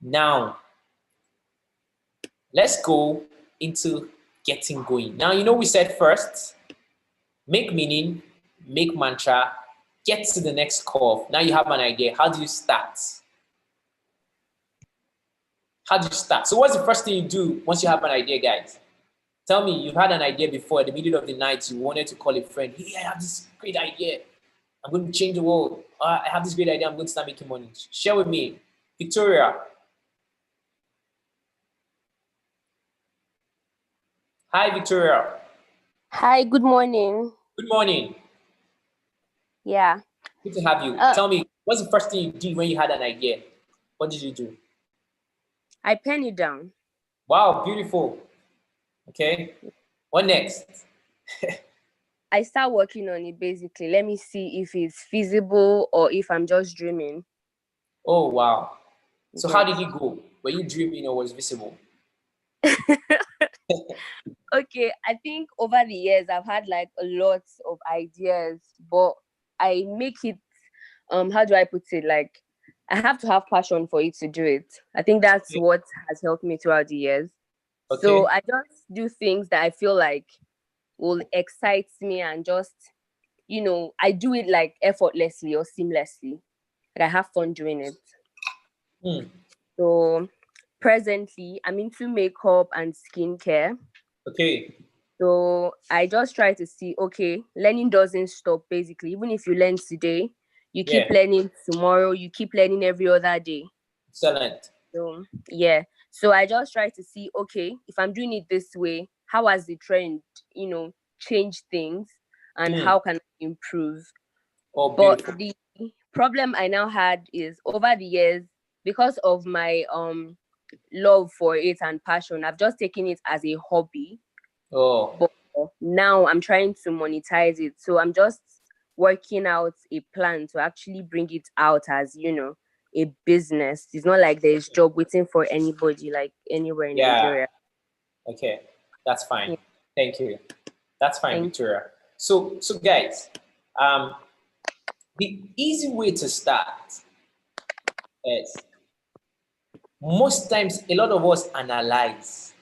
Now, let's go into getting going. Now, we said first, make meaning, make mantra, get to the next curve. Now you have an idea. How do you start? How do you start? So what's the first thing you do once you have an idea, guys? Tell me, you've had an idea before, in the middle of the night, you wanted to call a friend. Hey, I have this great idea. I'm going to change the world. I have this great idea. I'm going to start making money. Share with me. Victoria. Hi, Victoria. Hi, good morning. Good morning. Yeah. Good to have you. Tell me, what's the first thing you did when you had an idea? What did you do? I pen it down. Wow, beautiful. Okay. What next? I start working on it, basically. Let me see if it's feasible or if I'm just dreaming. Oh, wow. So how did it go? Were you dreaming or was it visible? Okay, I think over the years, I've had like a lot of ideas, but I make it, how do I put it? Like, I have to have passion for it to do it. I think that's what has helped me throughout the years. Okay. So I just do things that I feel like will excite me, and just, I do it like effortlessly or seamlessly. Like I have fun doing it. So presently, I'm into makeup and skincare. Okay. So I just try to see, okay, learning doesn't stop, basically. Even if you learn today, you keep learning tomorrow, you keep learning every other day. Excellent. So, yeah. So I just try to see, okay, if I'm doing it this way, how has the trend, changed things, and how can I improve? Oh, beautiful. But the problem I now had is, over the years, because of my love for it and passion, I've just taken it as a hobby. Oh. But now I'm trying to monetize it. So I'm just working out a plan to actually bring it out as, a business. It's not like there's job waiting for anybody, like anywhere in Nigeria. Okay, that's fine. Yeah. Thank you. That's fine, Victoria. So guys, the easy way to start is, most times a lot of us analyze.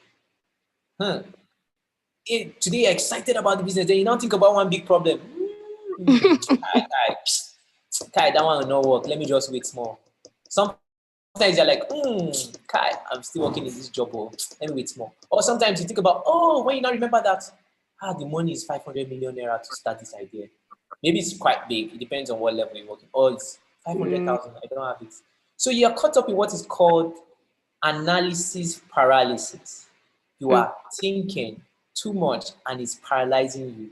Today you're excited about the business, then you now think about one big problem. Kai, that one will not work. Let me just wait more. Sometimes you're like, Kai, I'm still working in this job. Let me wait more. Or sometimes you think about, when you now remember that, the money is 500 million naira to start this idea. Maybe it's quite big. It depends on what level you're working. Or it's 500,000. I don't have it. So you're caught up in what is called analysis paralysis. You are thinking too much and it's paralyzing you.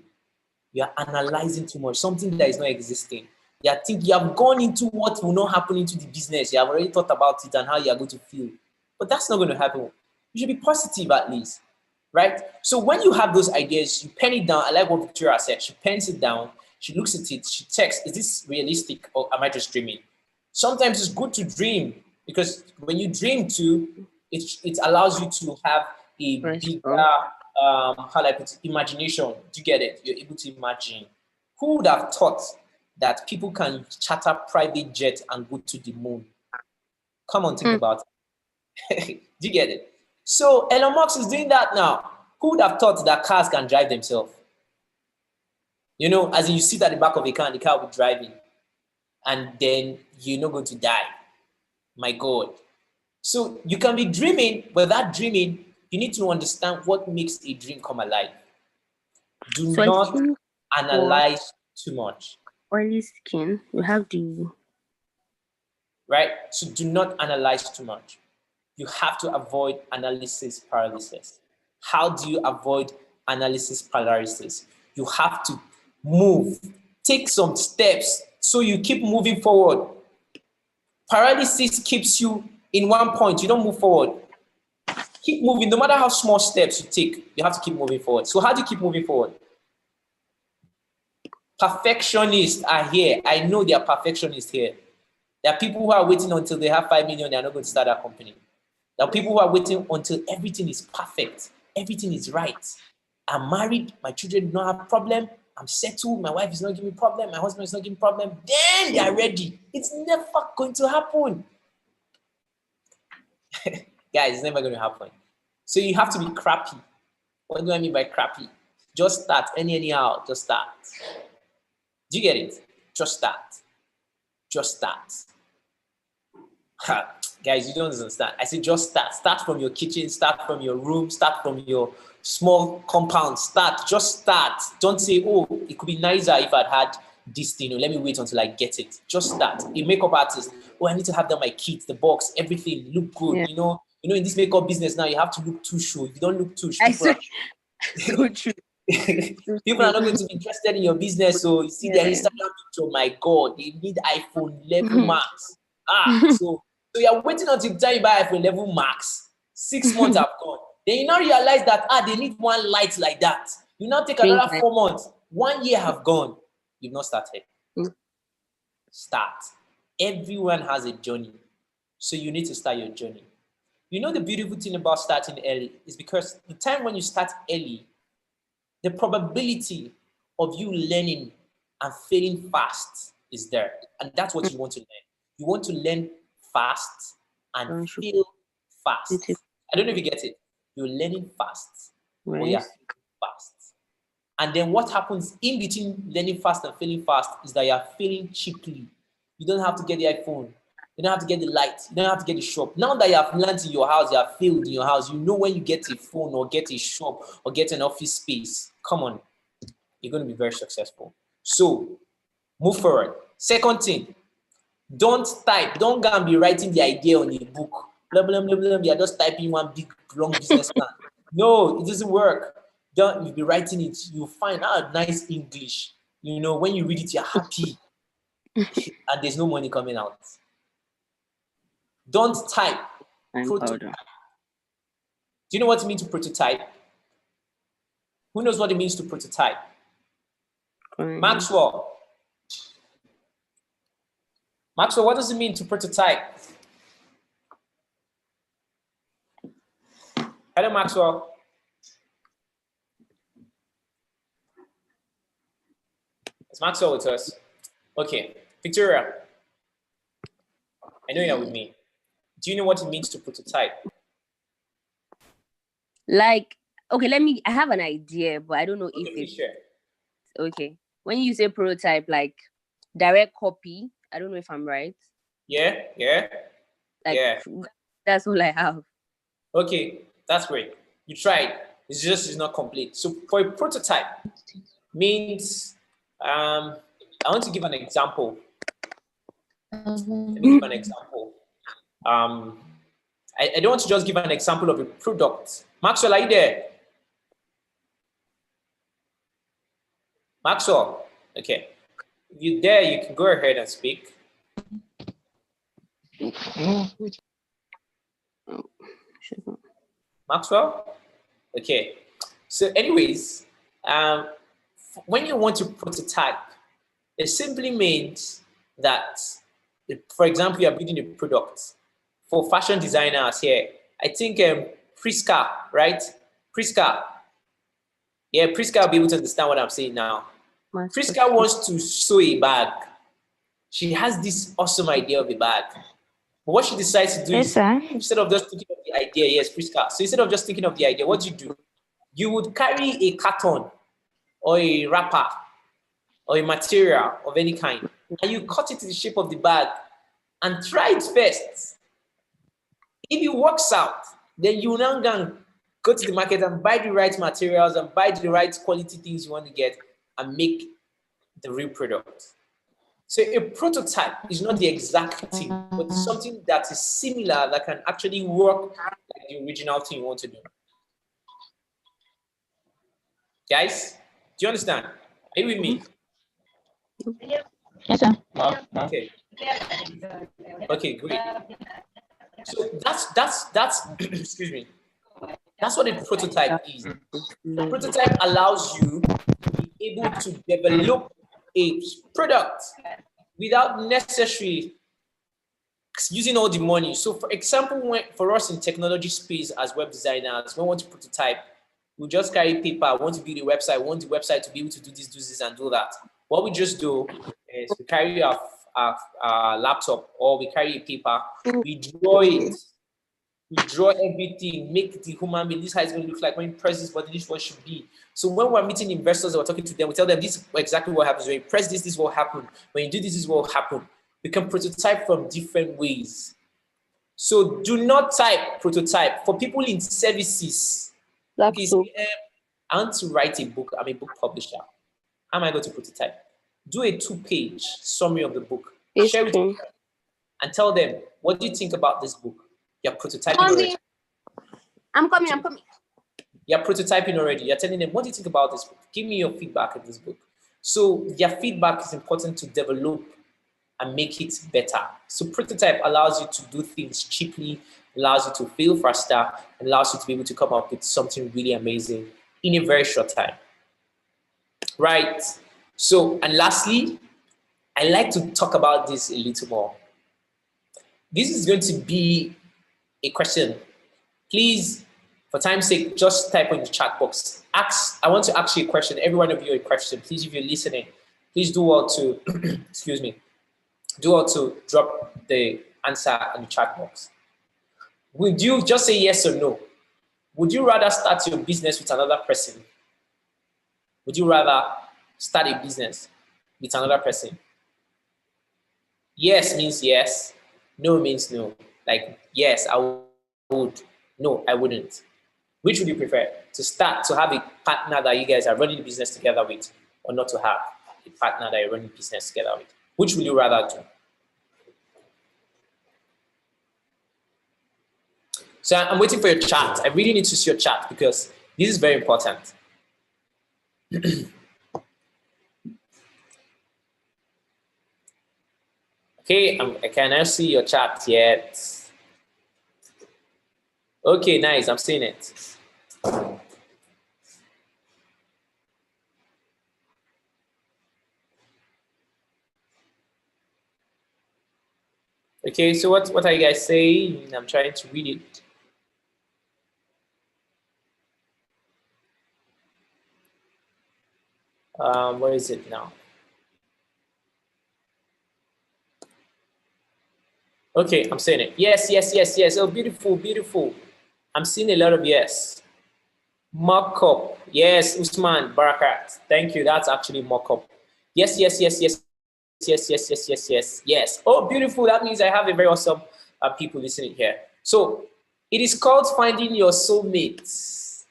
You are analyzing too much, something that is not existing. You are thinking, you have gone into what will not happen into the business. You have already thought about it and how you are going to feel. But that's not going to happen. You should be positive at least. right? So when you have those ideas, you pen it down. I like what Victoria said. She pens it down. She looks at it. She checks, is this realistic or am I just dreaming? Sometimes it's good to dream because when you dream too, it allows you to have a bigger, how do I put it, imagination. Do you get it? You're able to imagine. Who would have thought that people can charter private jet and go to the moon? Come on, think about it. Do you get it? So Elon Musk is doing that now. Who would have thought that cars can drive themselves? You know, as in you sit at the back of a car and the car will be driving, and then you're not going to die. My God. So you can be dreaming, but that dreaming, you need to understand what makes a dream come alive. Do not analyze too much. Oily skin, you have the... Right? So do not analyze too much. You have to avoid analysis paralysis. How do you avoid analysis paralysis? You have to move. Take some steps so you keep moving forward. Paralysis keeps you in one point. You don't move forward. Keep moving. No matter how small steps you take, you have to keep moving forward. So how do you keep moving forward? Perfectionists are here. I know there are perfectionists here. There are people who are waiting until they have 5 million. They are not going to start a company. There are people who are waiting until everything is perfect. Everything is right. I'm married. My children do not have a problem. I'm settled. My wife is not giving me problem. My husband is not giving me problem. Then they are ready. It's never going to happen. Guys, it's never going to happen. So you have to be crappy. What do I mean by crappy? Just start. Anyhow, just start. Do you get it? Just start. Just start. Guys, you don't understand. I say just start. Start from your kitchen. Start from your room. Start from your small compound. Start. Just start. Don't say, oh, it could be nicer if I'd had this thing. Let me wait until I get it. Just start. A makeup artist. Oh, I need to have that my kit, the box, everything look good. Yeah. You know, in this makeup business now, you have to look too show. If you don't look too show, so true. People are not going to be interested in your business. So you see their Instagram picture, my God, they need iPhone 11 Max. So you're waiting until the time you buy iPhone 11 Max. 6 months have gone. Then you now realize that they need one light like that. You now take another 4 months. 1 year have gone. You've not started. Start. Everyone has a journey. So you need to start your journey. You know the beautiful thing about starting early is because the time when you start early, the probability of you learning and failing fast is there. And that's what you want to learn. You want to learn fast and fail fast. I don't know if you get it. You're learning fast, or you're failing fast. And then what happens in between learning fast and failing fast is that you're failing cheaply. You don't have to get the iPhone. You don't have to get the light. You don't have to get the shop. Now that you have learned in your house, you have failed in your house, you know when you get a phone or get a shop or get an office space, come on, you're going to be very successful. So move forward. Second thing, don't type. Don't go and be writing the idea on a book. Blah, blah, blah, blah. You're just typing one big, long business plan. No, it doesn't work. You'll be writing it. You'll find out nice English. You know, when you read it, you're happy. And there's no money coming out. Don't type. Prototype. Do you know what it means to prototype? Who knows what it means to prototype? Maxwell. Maxwell, what does it mean to prototype? Hello, Maxwell. Is Maxwell with us? Okay. Victoria, I know you're with me. Do you know what it means to prototype? Like, okay, I have an idea, but I don't know if it's... Sure. Okay. When you say prototype, like direct copy, I don't know if I'm right. Yeah. That's all I have. Okay, that's great. You tried. It's not complete. So for a prototype means, I want to give an example. Let me give an example. I don't want to just give an example of a product. Maxwell, are you there? Maxwell, okay. If you're there, you can go ahead and speak. Maxwell? Okay. So anyways, when you want to prototype, it simply means that, for example, you're building a product. For fashion designers here, I think Priska, right? Priska. Yeah, Priska will be able to understand what I'm saying now. Priska wants to sew a bag. She has this awesome idea of a bag. But what she decides to do is, instead of just thinking of the idea, yes, Priska. So instead of just thinking of the idea, what do? You would carry a carton or a wrapper or a material of any kind, and you cut it in the shape of the bag and try it first. If it works out, then you now go to the market and buy the right materials and buy the right quality things you want to get and make the real product. So a prototype is not the exact thing, but something that is similar that can actually work like the original thing you want to do. Guys, do you understand? Are you with me? Yes, sir. Okay. Okay, great. So that's excuse me. That's what a prototype is. A prototype allows you to be able to develop a product without necessarily using all the money. So for example, for us in technology space as web designers, when we want to prototype, we just carry paper, want to build a website, want the website to be able to do this, and do that. What we just do is we carry our laptop or we carry a paper, we draw it, we draw everything, make the human being, this is how it's going to look like when you press this button, this is what it should be. So when we're meeting investors or talking to them, we tell them this is exactly what happens. When you press this, this will happen. When you do this, this will happen. We can prototype from different ways. So do not type prototype. For people in services, okay, so, I want to write a book. I'm a book publisher. How am I going to prototype? Do a 2-page summary of the book. Share it with them and tell them, what do you think about this book? You're prototyping already. I'm coming. You're prototyping already. You're telling them, what do you think about this book? Give me your feedback on this book. So their feedback is important to develop and make it better. So prototype allows you to do things cheaply, allows you to fail faster, and allows you to be able to come up with something really amazing in a very short time. Right. So, and lastly, I like to talk about this a little more. This is going to be a question. Please, for time's sake, just type in the chat box. I want to ask you a question. Every one of you a question. Please, if you're listening, please do all to, excuse me, do all to drop the answer in the chat box. Would you just say yes or no? Would you rather start your business with another person? Would you rather start a business with another person? Yes means yes. No means no. Like, yes, I would. No, I wouldn't. Which would you prefer? To have a partner that you guys are running the business together with, or not to have a partner that you're running business together with? Which would you rather do? So I'm waiting for your chat. I really need to see your chat because this is very important. Okay, I cannot see your chat yet. Okay, nice, I'm seeing it. Okay, so what are you guys saying? I'm trying to read it. Where is it now? Okay, I'm saying it. Yes, yes, yes, yes. Oh, beautiful, beautiful. I'm seeing a lot of yes. Mock-up. Yes, Usman Barakat. Thank you. That's actually mock-up. Yes, yes, yes, yes. Yes, yes, yes, yes, yes, yes. Oh, beautiful. That means I have a very awesome people listening here. So it is called finding your soulmate.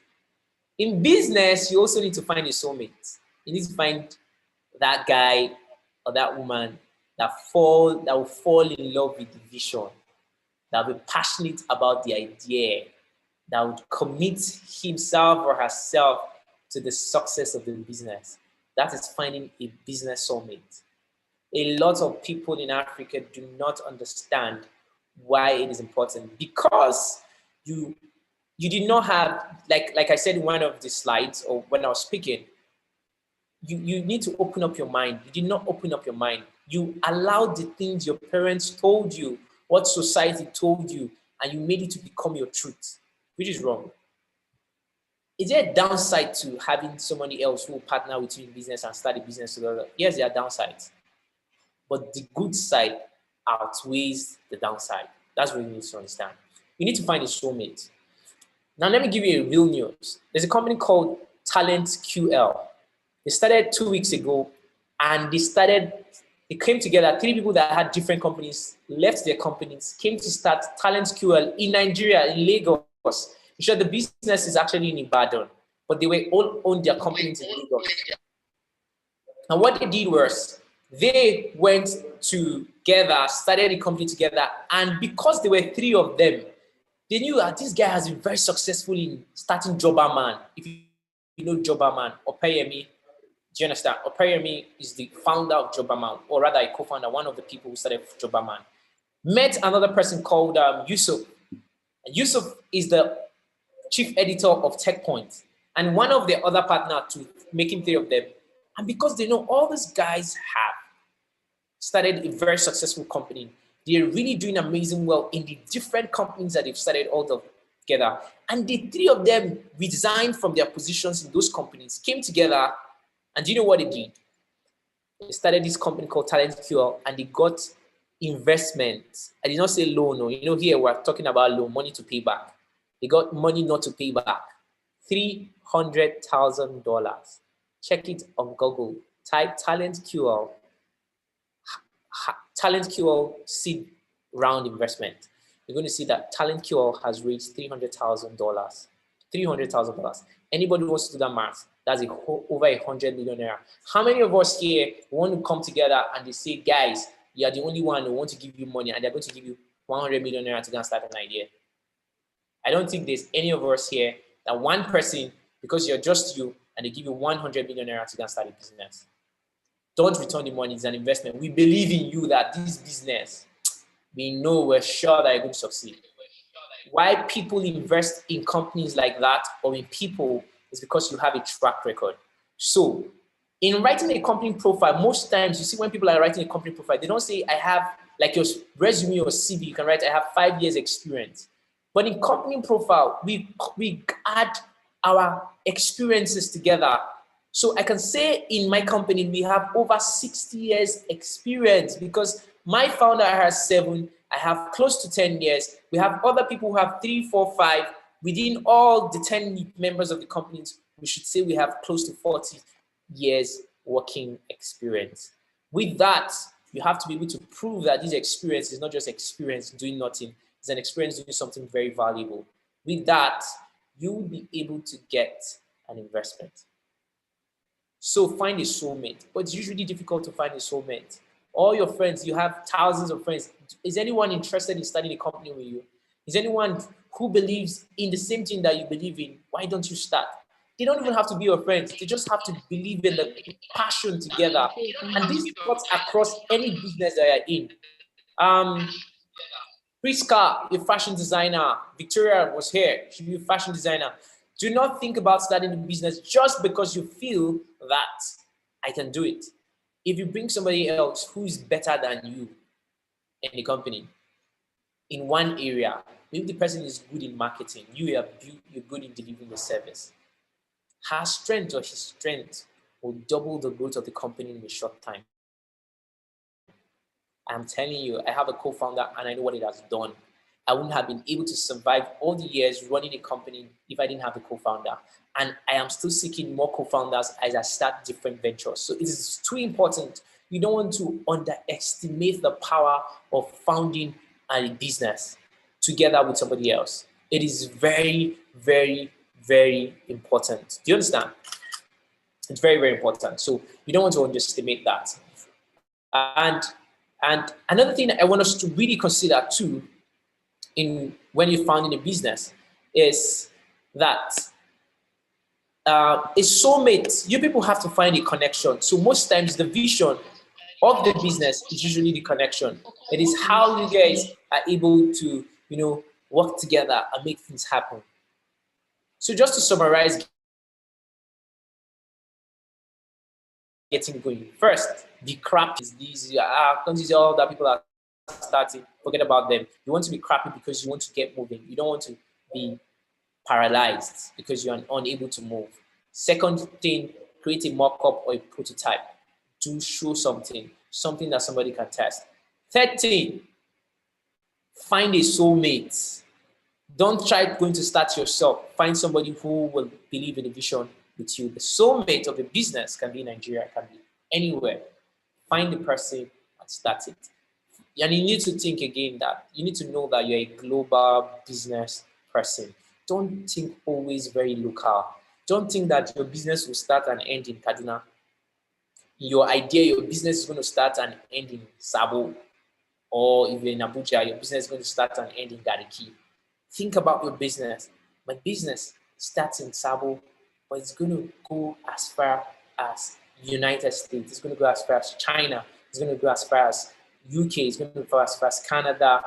In business, you also need to find a soulmate. You need to find that guy or that woman that will fall in love with the vision, that will be passionate about the idea, that would commit himself or herself to the success of the business. That is finding a business soulmate. A lot of people in Africa do not understand why it is important, because you you did not have, like I said in one of the slides or when I was speaking, you need to open up your mind. You did not open up your mind. You allowed the things your parents told you, what society told you, and you made it to become your truth, which is wrong. Is there a downside to having somebody else who will partner with you in business and start a business together? Yes, there are downsides. But the good side outweighs the downside. That's what you need to understand. You need to find a soulmate. Now, let me give you a real news. There's a company called Talent QL. They started 2 weeks ago, and they came together, 3 people that had different companies, left their companies, came to start Talent QL in Nigeria, in Lagos. Sure, the business is actually in Ibadan, but they were all owned their companies in Lagos. And what they did was, they went together, started a company together, and because there were 3 of them, they knew that this guy has been very successful in starting Jobberman. If you know Jobberman, Opeyemi, do you understand? Opeyemi is the founder of Jobberman, or rather a co-founder, one of the people who started Jobberman. Met another person called Yusuf. And Yusuf is the chief editor of TechPoint, and one of the other partner to making 3 of them. And because they know all these guys have started a very successful company, they're really doing amazing well in the different companies that they've started all together. And the 3 of them resigned from their positions in those companies, came together, and do you know what they did? They started this company called Talent QL, and they got investment. I did not say loan. No. You know, here we're talking about loan, money to pay back. They got money not to pay back. $300,000. Check it on Google. Type Talent QL. Talent QL seed round investment. You're going to see that Talent QL has raised $300,000. $300,000. Anybody who wants to do that math, that's over 100 million naira. How many of us here want to come together and they say, guys, you are the only one who want to give you money, and they're going to give you 100 million naira to go and start an idea? I don't think there's any of us here that one person, because you're just you, and they give you 100 million naira to go and start a business. Don't return the money. It's an investment. We believe in you that this business, we know, we're sure that you're going to succeed. Why people invest in companies like that or in people is because you have a track record. So in writing a company profile, most times you see when people are writing a company profile, they don't say, I have, like your resume or CV, you can write, I have 5 years experience. But in company profile, we add our experiences together. So I can say in my company, we have over 60 years experience because my founder has 7, I have close to 10 years. We have other people who have 3, 4, 5. Within all the 10 members of the companies, we should say we have close to 40 years working experience. With that, you have to be able to prove that this experience is not just experience doing nothing. It's an experience doing something very valuable. With that, you will be able to get an investment. So find a soulmate, but it's usually difficult to find a soulmate. All your friends, you have thousands of friends. Is anyone interested in starting a company with you? Is anyone who believes in the same thing that you believe in? Why don't you start? They don't even have to be your friends. They just have to believe in the passion together. And this cuts across any business that you're in. Priska, a fashion designer. Victoria was here. She'll be a fashion designer. Do not think about starting a business just because you feel that I can do it. If you bring somebody else who is better than you in the company in one area, maybe the person is good in marketing, you're good in delivering the service. Her strength or his strength will double the growth of the company in a short time. I'm telling you, I have a co-founder and I know what it has done. I wouldn't have been able to survive all the years running a company if I didn't have a co-founder. And I am still seeking more co-founders as I start different ventures. So it is too important. You don't want to underestimate the power of founding a business together with somebody else. It is very, very, very important. Do you understand? It's very, very important. So you don't want to underestimate that. And another thing that I want us to really consider too, when you're founding a business, is that a soulmate. You people have to find a connection. So most times the vision of the business is usually the connection. It is how you guys are able to, work together and make things happen. So just to summarize, getting going. First, the crap is these countries, all that people are starting, forget about them. You want to be crappy because you want to get moving. You don't want to be paralyzed because you're unable to move. Second thing, create a mock-up or a prototype. Do show something that somebody can test. Third thing, find a soulmate. Don't try going to start yourself. Find somebody who will believe in the vision with you. The soulmate of the business can be in Nigeria, can be anywhere. Find the person and start it. And you need to think again that you need to know that you're a global business person. Don't think always very local. Don't think that your business will start and end in Kaduna. Your idea, your business is going to start and end in Sabo. Or if you're in Abuja, your business is going to start and end in Gariki. Think about your business. My business starts in Sabo, but it's going to go as far as United States. It's going to go as far as China. It's going to go as far as UK. It's going to go as far as Canada,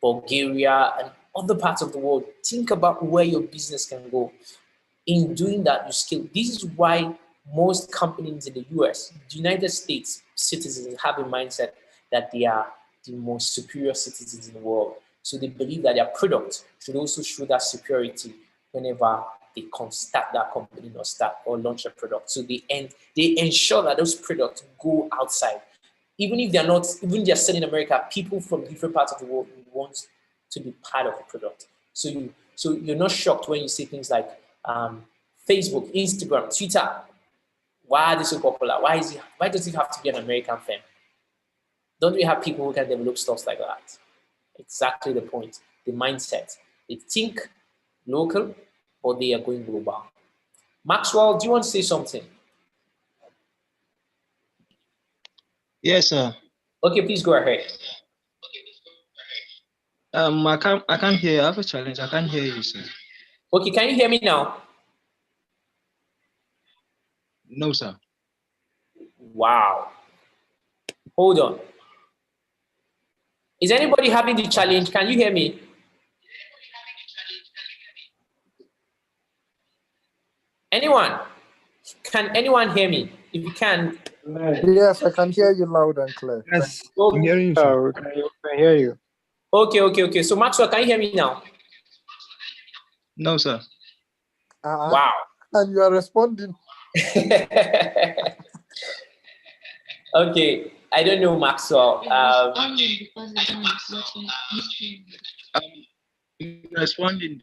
Bulgaria, and other parts of the world. Think about where your business can go. In doing that, you scale. This is why most companies in the US, the United States citizens have a mindset that they are the most superior citizens in the world. So they believe that their product should also show that superiority whenever they start that company or launch a product. So they ensure that those products go outside. Even if they're selling in America, people from different parts of the world want to be part of the product. So you're not shocked when you see things like Facebook, Instagram, Twitter. Why are they so popular? Why does it have to be an American firm? Don't we have people who can develop stuff like that? Exactly the point, the mindset. They think local, or they are going global. Maxwell, do you want to say something? Yes, sir. Okay, please go ahead. I can't hear you. I have a challenge. I can't hear you, sir. Okay, can you hear me now? No, sir. Wow. Hold on. Is anybody having the challenge? Can you hear me? Anyone? Can anyone hear me? If you can. Yes, I can hear you loud and clear. Yes, I'm hearing you, sir. I can hear you. Okay. So Maxwell, can you hear me now? No, sir. Wow. And you are responding. Okay, I don't know, Maxwell. Responding.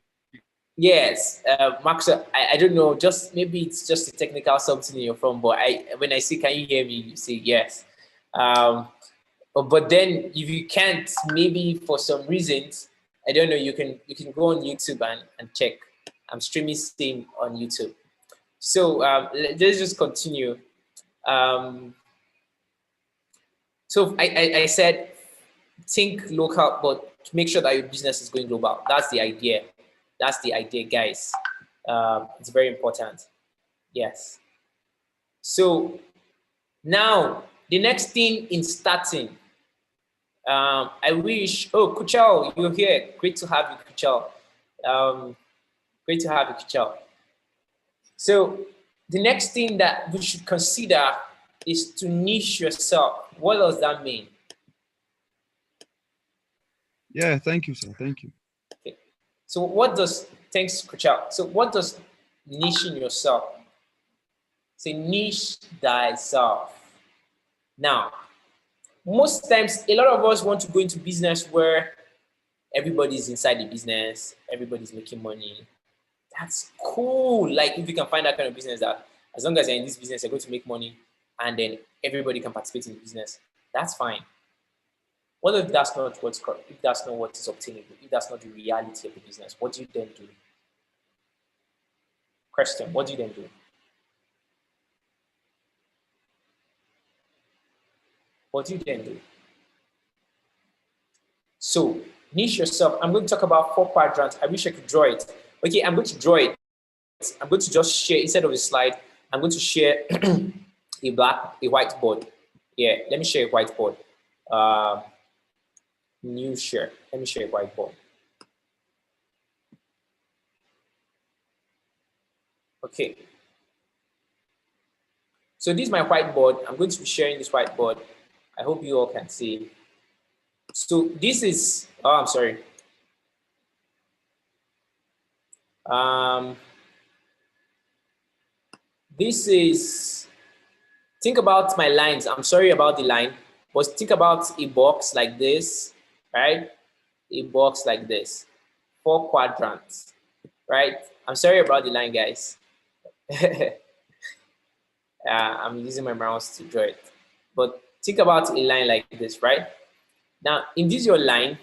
Yes, Maxwell, I don't know, just maybe it's just a technical something in your phone, but when I say, can you hear me, you say yes. But then if you can't, maybe for some reasons, I don't know, you can go on YouTube and check. I'm streaming same on YouTube. So let's just continue. So I said, think local, but make sure that your business is going global. That's the idea. That's the idea, guys. It's very important. Yes. So now the next thing in starting, I wish, Kuchal, you're here. Great to have you, Kuchal. Great to have you, Kuchal. So the next thing that we should consider is to niche yourself. What does that mean? Yeah, thank you, sir. Thank you. Okay. So thanks, Kuchal. So what does niching yourself? Say niche thyself. Now, most times, a lot of us want to go into business where everybody's inside the business, everybody's making money. That's cool. Like if you can find that kind of business that as long as you're in this business, you're going to make money and then everybody can participate in the business, that's fine. What if that's not what's correct? If that's not what is obtainable, if that's not the reality of the business, what do you then do? Question, what do you then do? What do you then do? So, niche yourself. I'm going to talk about 4 quadrants. I wish I could draw it. Okay, I'm going to draw it. I'm going to just share, instead of a slide, I'm going to share a whiteboard. Yeah, let me share a whiteboard. New share. Let me share a whiteboard. Okay. So this is my whiteboard. I'm going to be sharing this whiteboard. I hope you all can see. So this is, oh, I'm sorry. This is, think about my lines. I'm sorry about the line, but think about a box like this, right? A box like this, 4 quadrants, right? I'm sorry about the line, guys. I'm using my mouse to draw it. But think about a line like this, right? Now, in this your line,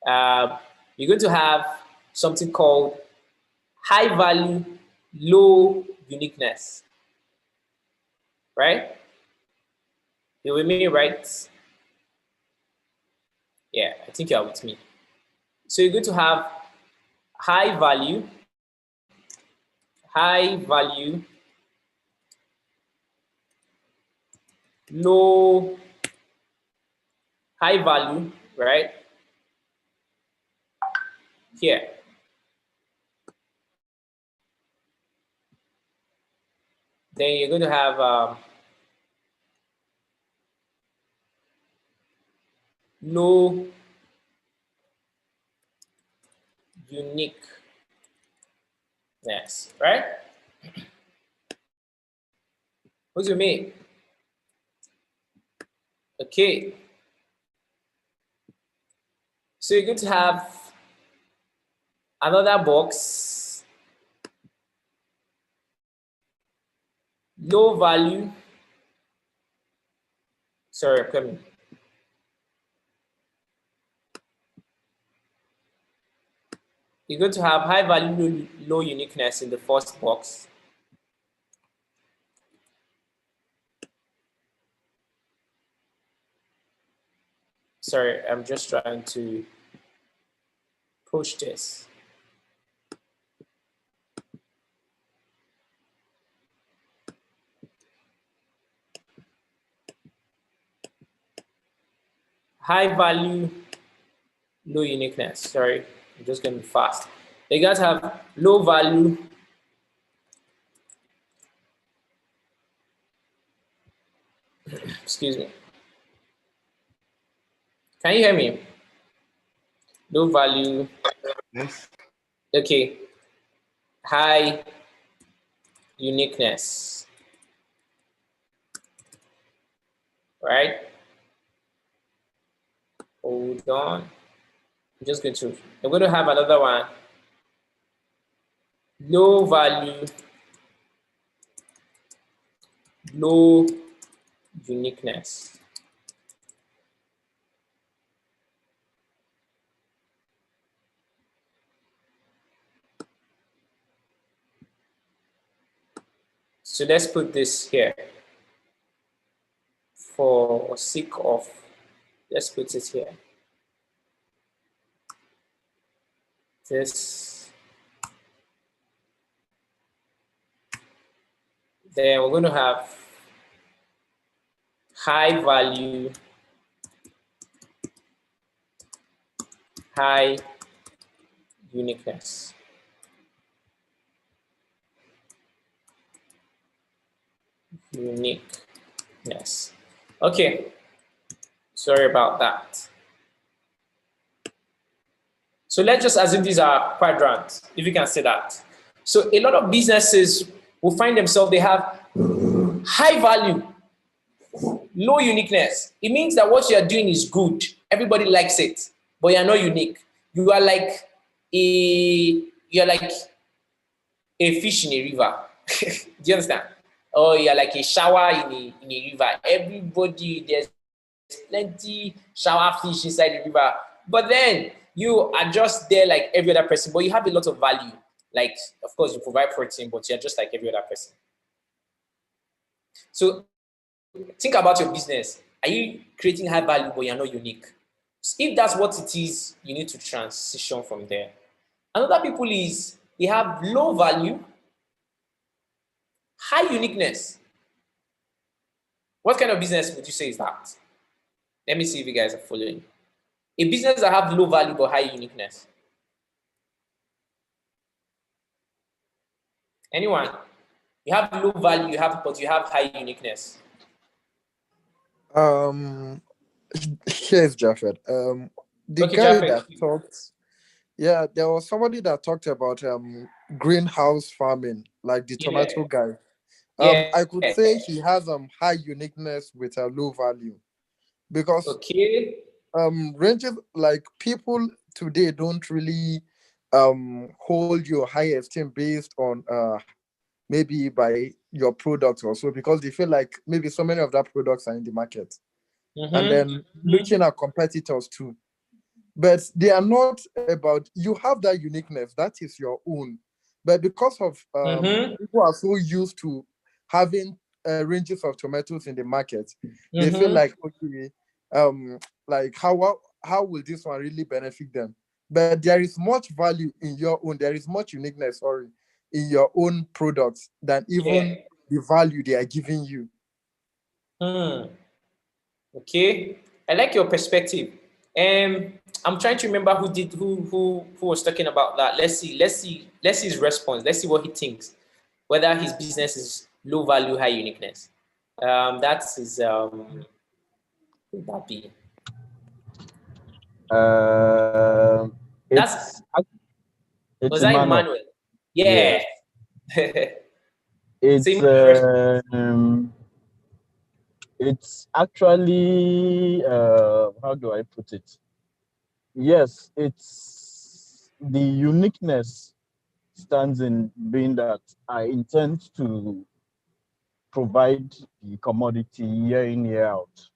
you're going to have something called high value, low uniqueness, right? You with me, right? Yeah, I think you're with me. So you're going to have high value, low, high value, right? Here. Then you're going to have low uniqueness, right? What do you mean? Okay. So you're going to have another box, low value. Sorry, I'm coming. You're going to have high value, low uniqueness in the first box. Sorry, I'm just trying to push this. High value, low uniqueness. Sorry, I'm just going to be fast. You guys have low value, excuse me. Can you hear me? Low value. Yes. Okay. High uniqueness. Right? Hold on. I'm just going to, I'm going to have another one. Low value, low uniqueness. So let's put this here for sake of, let's put it here. This. Then we're going to have high value, high uniqueness. Uniqueness. Okay. Sorry about that. So let's just assume these are quadrants, if you can say that. So a lot of businesses will find themselves, they have high value, low uniqueness. It means that what you are doing is good. Everybody likes it, but you are not unique. You are like a fish in a river. Do you understand? Or you're like a shower in a river. Everybody, there's plenty shower fish inside the river. But then you are just there like every other person, but you have a lot of value. Like, of course, you provide protein, but you're just like every other person. So think about your business. Are you creating high value, but you're not unique? If that's what it is, you need to transition from there. Another people is, they have low value, high uniqueness. What kind of business would you say is that? Let me see if you guys are following. A business that have low value but high uniqueness. Anyone? You have low value, but you have high uniqueness. Here's Japheth. The Okay, guy Japheth. that talked, yeah, there was somebody that talked about greenhouse farming, like the tomato guy. I could say he has high uniqueness with a low value, because ranges, like, people today don't really hold your high esteem based on maybe by your products also, because they feel like maybe so many of that products are in the market. And then looking at competitors too, but they are not about, you have that uniqueness that is your own, but because of people are so used to having ranges of tomatoes in the market, they feel like, okay, like how will this one really benefit them? But there is much value in your own, there is much uniqueness, sorry, in your own products than even the value they are giving you. Okay, I like your perspective. I'm trying to remember who was talking about that. Let's see his response. Let's see what he thinks. Whether his business is low value, high uniqueness. That's his who would that be? Was that Emmanuel? Yeah. It's actually how do I put it? Yes, it's the uniqueness stands in being that I intend to provide the commodity year in, year out.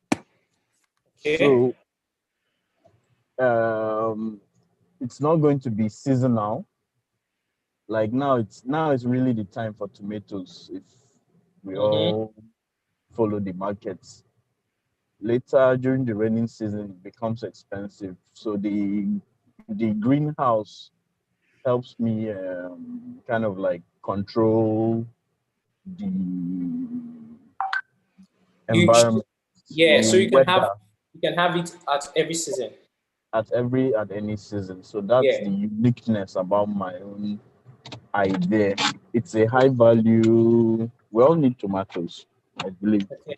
Okay. So it's not going to be seasonal. Like now it's really the time for tomatoes if we all follow the markets. Later during the raining season, it becomes expensive. So the greenhouse helps me kind of like control the environment. So you can have it at every season. At any season. So that's the uniqueness about my own idea. It's a high value. We all need tomatoes, I believe. Okay.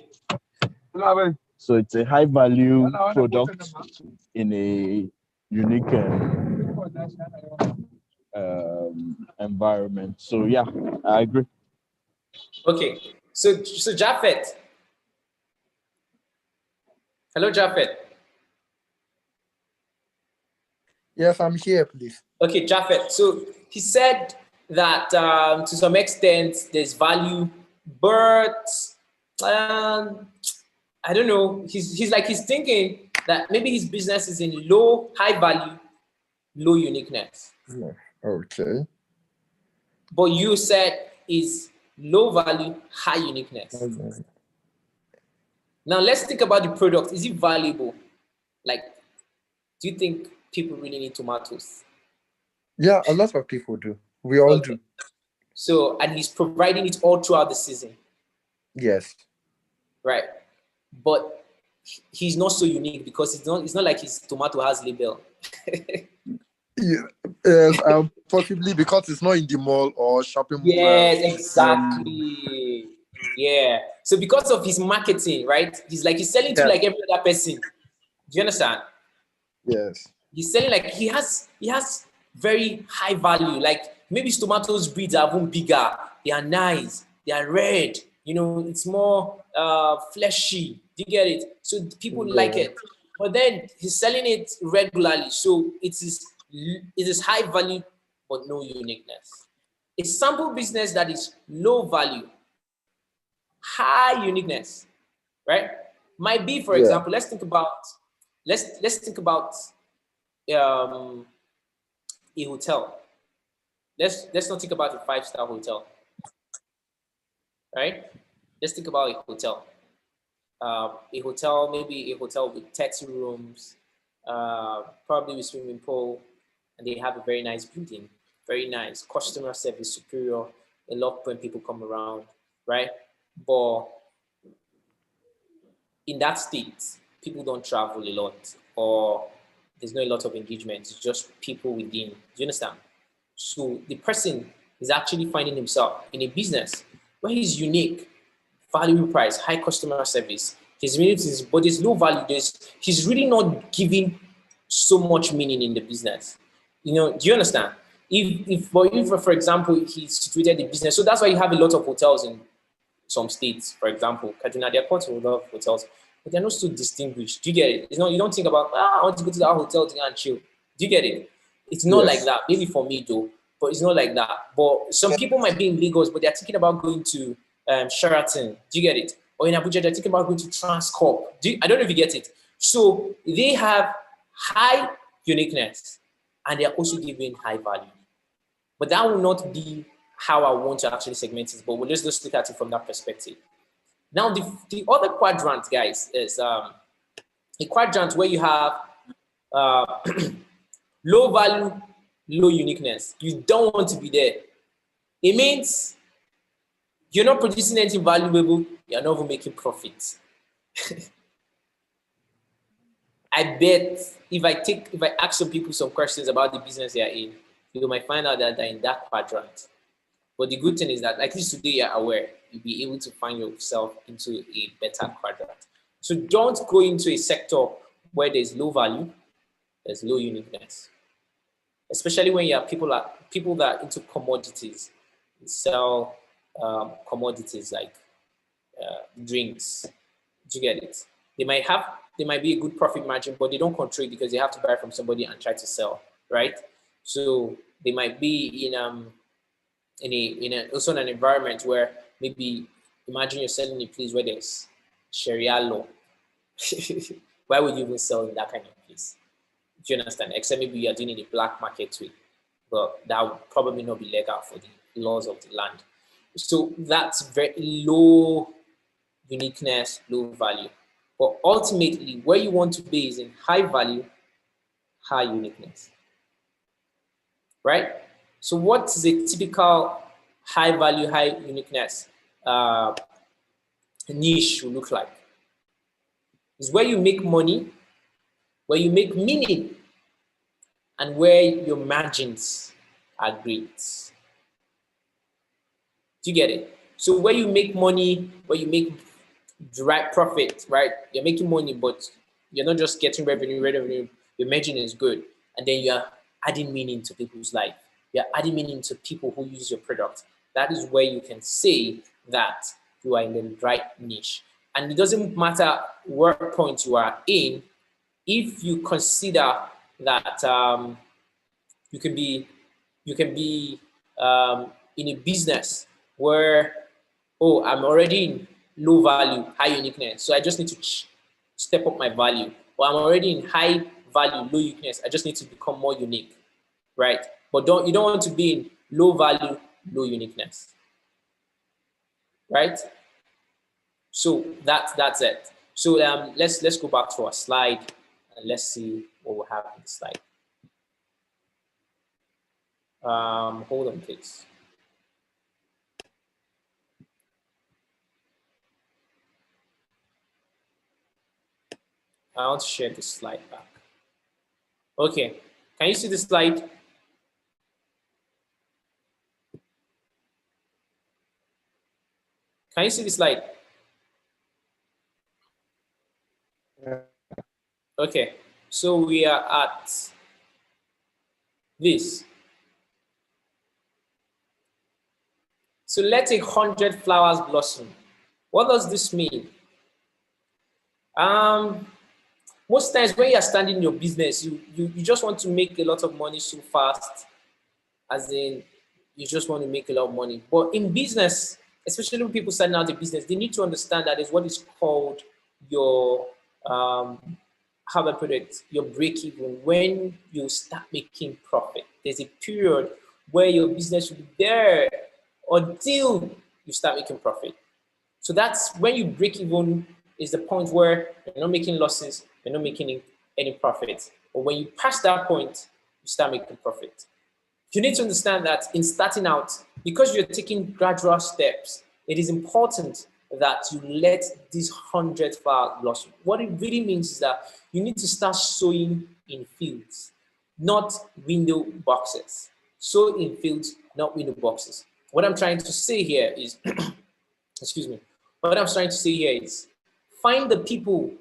So it's a high value product in a unique environment. So yeah, I agree. Okay. So Japheth. Hello, Japheth. Yes, I'm here, please. Okay, Japheth. So he said that to some extent there's value, but I don't know. He's thinking that maybe his business is in high value, low uniqueness. Okay. But you said is low value, high uniqueness. Okay. Now let's think about the product. Is it valuable? Like, do you think people really need tomatoes? Yeah, a lot of people do. We all do. So, and he's providing it all throughout the season. Yes. Right. But he's not so unique because it's not like his tomato has label. Yes, possibly because it's not in the mall or shopping mall. Yes, exactly. Yeah. So because of his marketing, right? He's selling to like every other person. Do you understand? Yes. He's selling like he has very high value. Like maybe his tomatoes breeds are even bigger. They are nice. They are red. You know, it's more fleshy. Do you get it? So people like it. But then he's selling it regularly. So it is high value, but no uniqueness. A sample business that is low value, high uniqueness, right? Might be, for example, let's think about a hotel. Let's not think about a 5-star hotel, right? Let's think about a hotel. Maybe a hotel with 30 rooms, probably with swimming pool, and they have a very nice building, very nice customer service, superior. They love when people come around, right? But in that state, people don't travel a lot, or there's not a lot of engagement. It's just people within. Do you understand? So the person is actually finding himself in a business where he's unique, valuable price, high customer service. His minutes, but there's no value. He's really not giving so much meaning in the business. You know, do you understand? If for example, he situated the business, so that's why you have a lot of hotels in some states. For example, Kaduna, there are quite a lot of hotels, but they're not so distinguished. Do you get it? It's not, you don't think about, I want to go to that hotel to go and chill. Do you get it? It's not like that. Maybe for me though, but it's not like that. But some people might be in Lagos, but they're thinking about going to Sheraton. Do you get it? Or in Abuja, they're thinking about going to Transcorp. I don't know if you get it. So they have high uniqueness and they're also giving high value. But that will not be how I want to actually segment it, but let's just look at it from that perspective. Now, the other quadrant, guys, is a quadrant where you have low value, low uniqueness. You don't want to be there. It means you're not producing anything valuable, you're not even making profits. I bet if I ask some people some questions about the business they are in, you might find out that they're in that quadrant. But the good thing is that, at least today, you're aware, you'll be able to find yourself into a better quadrant. So don't go into a sector where there's low value, there's low uniqueness. Especially when you have people that are into commodities, sell commodities like drinks. Do you get it? They might be a good profit margin, but they don't control it because they have to buy from somebody and try to sell, right? So they might be also in an environment where maybe imagine you're selling a place where there's Sharia law. Why would you even sell in that kind of place? Do you understand? Except maybe you're doing it in a black market way, but that would probably not be legal for the laws of the land. So that's very low uniqueness, low value. But ultimately, where you want to be is in high value, high uniqueness, right? So what is a typical high value, high uniqueness niche will look like? It's where you make money, where you make meaning, and where your margins are great. Do you get it? So where you make money, where you make the right profit, right? You're making money, but you're not just getting revenue, your margin is good. And then you're adding meaning to people's life. You're adding meaning to people who use your product. That is where you can say that you are in the right niche. And it doesn't matter what point you are in, if you consider that you can be in a business where, oh, I'm already in low value, high uniqueness, so I just need to step up my value. Or I'm already in high value, low uniqueness, I just need to become more unique, right? But you don't want to be in low value, low uniqueness, right? So that's it. So let's go back to our slide and let's see what we have in the slide. Hold on, please. I want to share this slide back. Okay, can you see the slide? Can you see the slide? Okay, so we are at this. So let 100 flowers blossom. What does this mean? Most times when you are starting your business, you just want to make a lot of money so fast, as in you just want to make a lot of money. But in business, especially when people starting out a business, they need to understand that is what is called your how do I put it, your break even. When you start making profit, there's a period where your business will be there until you start making profit. So that's when you break even, is the point where you're not making losses, you're not making any profits. But when you pass that point, you start making profit. You need to understand that in starting out, because you're taking gradual steps, it is important that you let these 100 flowers blossom. What it really means is that you need to start sowing in fields, not window boxes. Sow in fields, not window boxes. What I'm trying to say here is, excuse me, what I'm trying to say here is find the people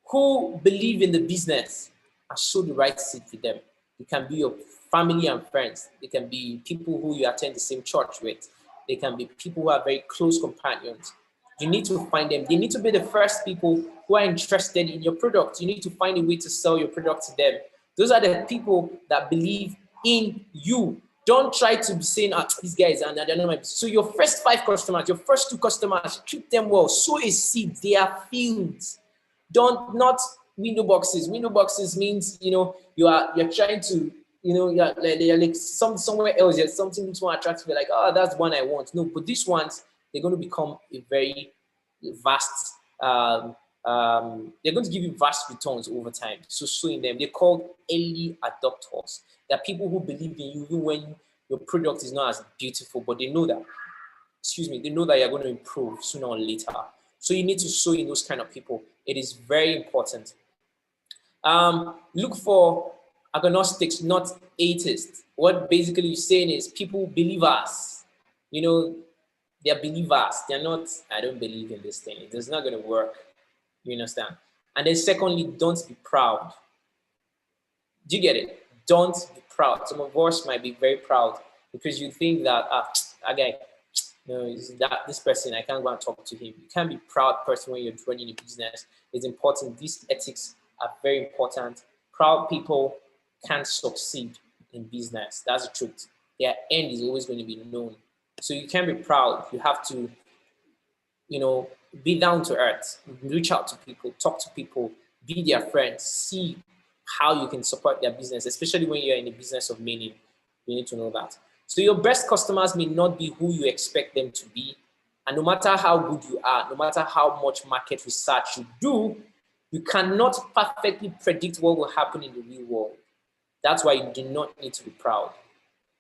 who believe in the business and sow the right seed with them. It can be your family and friends. They can be people who you attend the same church with. They can be people who are very close companions. You need to find them. They need to be the first people who are interested in your product. You need to find a way to sell your product to them. Those are the people that believe in you. Don't try to be saying, these guys are not my business. So your first 5 customers, your first 2 customers, treat them well. Sow a seed. They are fields. Not window boxes. Window boxes means, you're trying to, you're like somewhere else. There's something looks more attractive. You're like, oh, that's one I want. No, but these ones, they're going to become a very vast, they're going to give you vast returns over time. So sowing them, they're called early adopters. They're people who believe in you even when your product is not as beautiful, but they know that, they know that you're going to improve sooner or later. So you need to sow in those kind of people. It is very important. Look for agnostics, not atheists. What basically you're saying is people, believers, they're believers. They're not, I don't believe in this thing. It's not going to work. You understand? And then secondly, don't be proud. Do you get it? Don't be proud. Some of us might be very proud because you think that, okay, no, this person, I can't go and talk to him. You can't be a proud person when you're running a business. It's important. These ethics are very important. Proud people can't succeed in business. That's the truth. Their end is always going to be known. So you can't be proud. You have to, be down to earth, reach out to people, talk to people, be their friends, see how you can support their business, especially when you're in the business of meaning. You need to know that. So your best customers may not be who you expect them to be. And no matter how good you are, no matter how much market research you do, you cannot perfectly predict what will happen in the real world. That's why you do not need to be proud.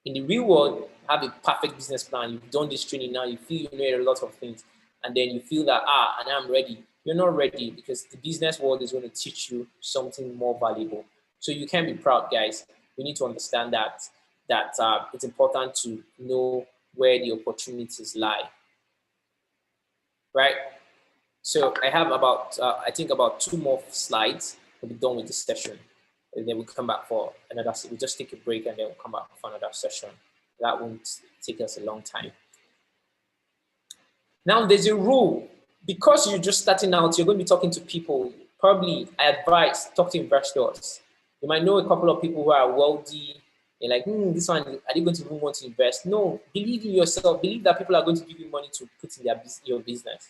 In the real world, you have a perfect business plan. You've done this training now. You feel you know a lot of things. And then you feel that, and I'm ready. You're not ready because the business world is going to teach you something more valuable. So you can be proud, guys. We need to understand that it's important to know where the opportunities lie, right? So I have about, I think about 2 more slides. We'll be done with this session. And then we'll come back for another, we'll just take a break and then we'll come back for another session. That won't take us a long time. Now there's a rule. Because you're just starting out, you're going to be talking to people. Probably, I advise, talk to investors. You might know a couple of people who are wealthy. You're like, this one, are they going to even want to invest? No, believe in yourself. Believe that people are going to give you money to put in your business.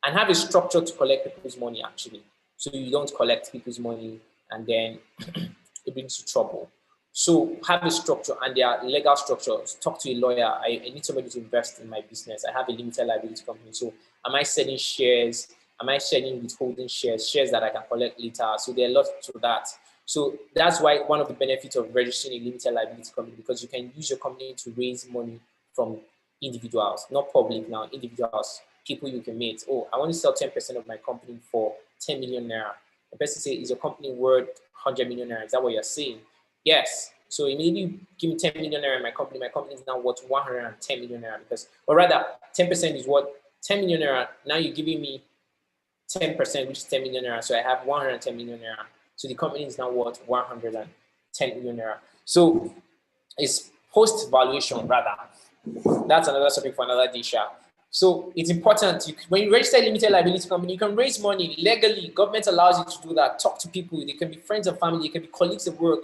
And have a structure to collect people's money, actually. So you don't collect people's money and then it brings you trouble. So have a structure, and there are legal structures. Talk to a lawyer. I need somebody to invest in my business. I have a limited liability company. So am I selling shares? Am I selling withholding shares that I can collect later? So there are lots to that. So that's why one of the benefits of registering a limited liability company, because you can use your company to raise money from individuals, not public now, individuals, people you can meet. Oh, I want to sell 10% of my company for 10 million naira. The person says, is your company worth 100 million naira? Is that what you're saying? Yes. So immediately give me 10 million naira in my company is now worth 110 million naira because, or rather 10% is worth 10 million naira. Now you're giving me 10%, which is 10 million naira. So I have 110 million naira. So the company is now worth 110 million naira. So it's post valuation rather. That's another topic for another day. So it's important, when you register a limited liability company, you can raise money legally. Government allows you to do that. Talk to people. They can be friends and family. They can be colleagues at work.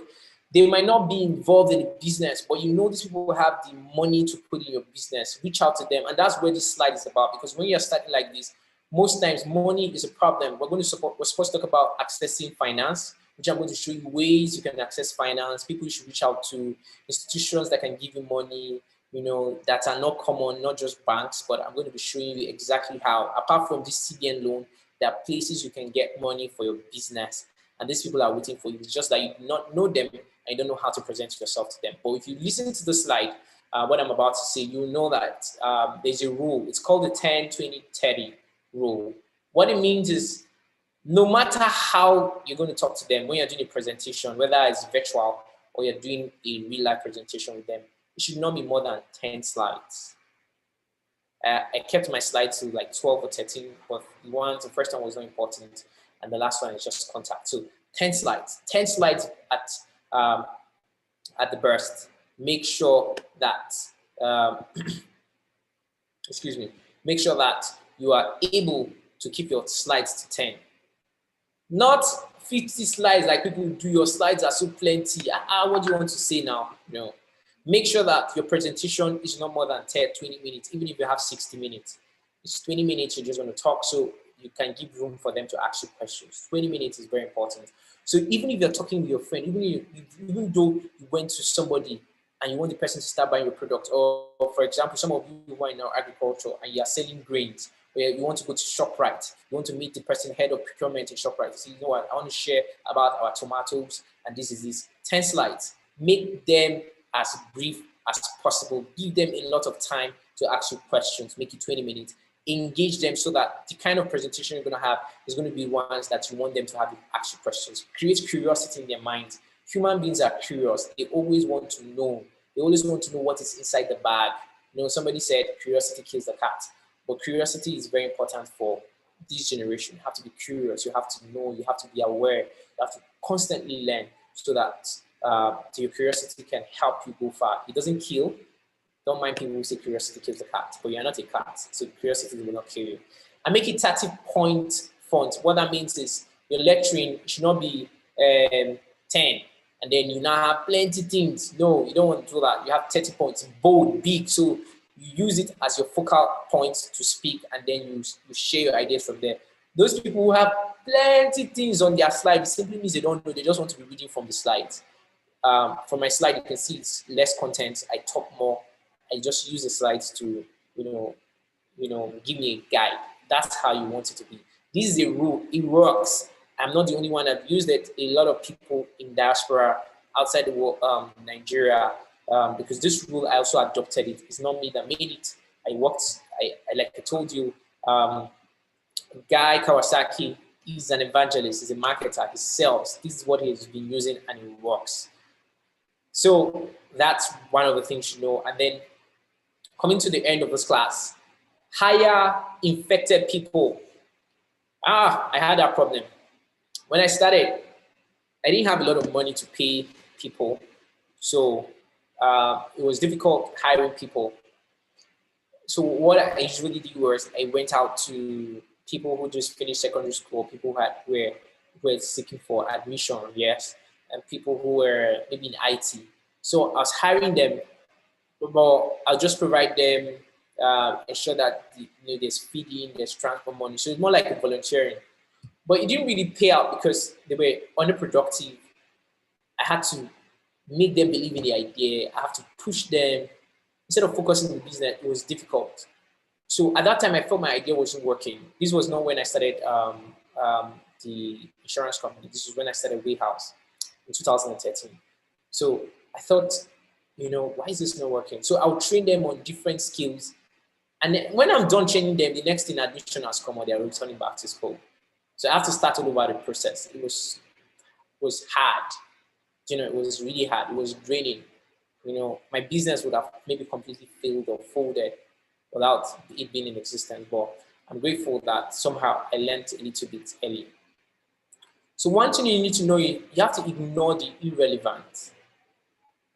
They might not be involved in the business, but you know these people have the money to put in your business. Reach out to them. And that's where this slide is about, because when you're starting like this, most times money is a problem. We're supposed to talk about accessing finance, which I'm going to show you ways you can access finance, people you should reach out to, institutions that can give you money, that are not common, not just banks, but I'm going to be showing you exactly how, apart from this CBN loan, there are places you can get money for your business. And these people are waiting for you. It's just that you do not know them and you don't know how to present yourself to them. But if you listen to the slide, what I'm about to say, you know that there's a rule. It's called the 10-20-30 rule. What it means is no matter how you're going to talk to them when you're doing a presentation, whether it's virtual or you're doing a real life presentation with them, it should not be more than 10 slides. I kept my slides to like 12 or 13, but the first one was not important, and the last one is just contact. So 10 slides at the burst. Make sure that, excuse me, make sure that you are able to keep your slides to 10. Not 50 slides like people do. Your slides are so plenty. What do you want to say now? No. Make sure that your presentation is not more than 10, 20 minutes, even if you have 60 minutes. It's 20 minutes you're just going to talk, so you can give room for them to ask you questions. 20 minutes is very important. So even if you're talking with your friend, even though you went to somebody and you want the person to start buying your product, or for example, some of you who are in our agriculture and you are selling grains, where you want to go to ShopRite, you want to meet the person head of procurement in ShopRite. So you know what, I want to share about our tomatoes, and this is this. 10 slides. Make them as brief as possible. Give them a lot of time to ask you questions. Make it 20 minutes. Engage them so that the kind of presentation you're going to have is going to be ones that you want them to have ask you questions. Create curiosity in their minds. Human beings are curious. They always want to know. They always want to know what is inside the bag. You know, somebody said curiosity kills the cat. But curiosity is very important for this generation. You have to be curious. You have to know. You have to be aware. You have to constantly learn so that your curiosity can help you go far. It doesn't kill. Don't mind people who say curiosity kills the cat, but you're not a cat, so curiosity will not kill you. And make it 30-point font. What that means is your lecturing should not be 10, and then you now have plenty things. No, you don't want to do that. You have 30 points, bold, big, so you use it as your focal point to speak, and then you share your ideas from there. Those people who have plenty things on their slide, it simply means they don't know. They just want to be reading from the slides. From my slide, you can see it's less content. I talk more. I just use the slides to, you know, give me a guide. That's how you want it to be. This is a rule. It works. I'm not the only one. I've used it. A lot of people in diaspora outside the world, Nigeria, because this rule, I also adopted it. It's not me that made it. I like I told you, Guy Kawasaki is an evangelist. He's a marketer. He sells. This is what he's been using, and it works. So that's one of the things you know. And then coming to the end of this class, hire infected people. I had that problem. When I started, I didn't have a lot of money to pay people. So it was difficult hiring people. So what I usually do was I went out to people who just finished secondary school, people who were seeking for admission, yes, and people who were maybe in IT. So I was hiring them, but I'll just provide them, ensure that there's feeding, there's transport money. So it's more like a volunteering. But it didn't really pay out because they were underproductive. I had to make them believe in the idea. I have to push them. Instead of focusing on the business, it was difficult. So at that time, I felt my idea wasn't working. This was not when I started the insurance company. This was when I started Wayhouse in 2013. So I thought, why is this not working? So I'll train them on different skills. And then when I'm done training them, the next thing admission has come or they're returning back to school. So I have to start all over the process. It was hard. It was really hard. It was draining. My business would have maybe completely failed or folded without it being in existence. But I'm grateful that somehow I learned a little bit early. So one thing you need to know, you have to ignore the irrelevant.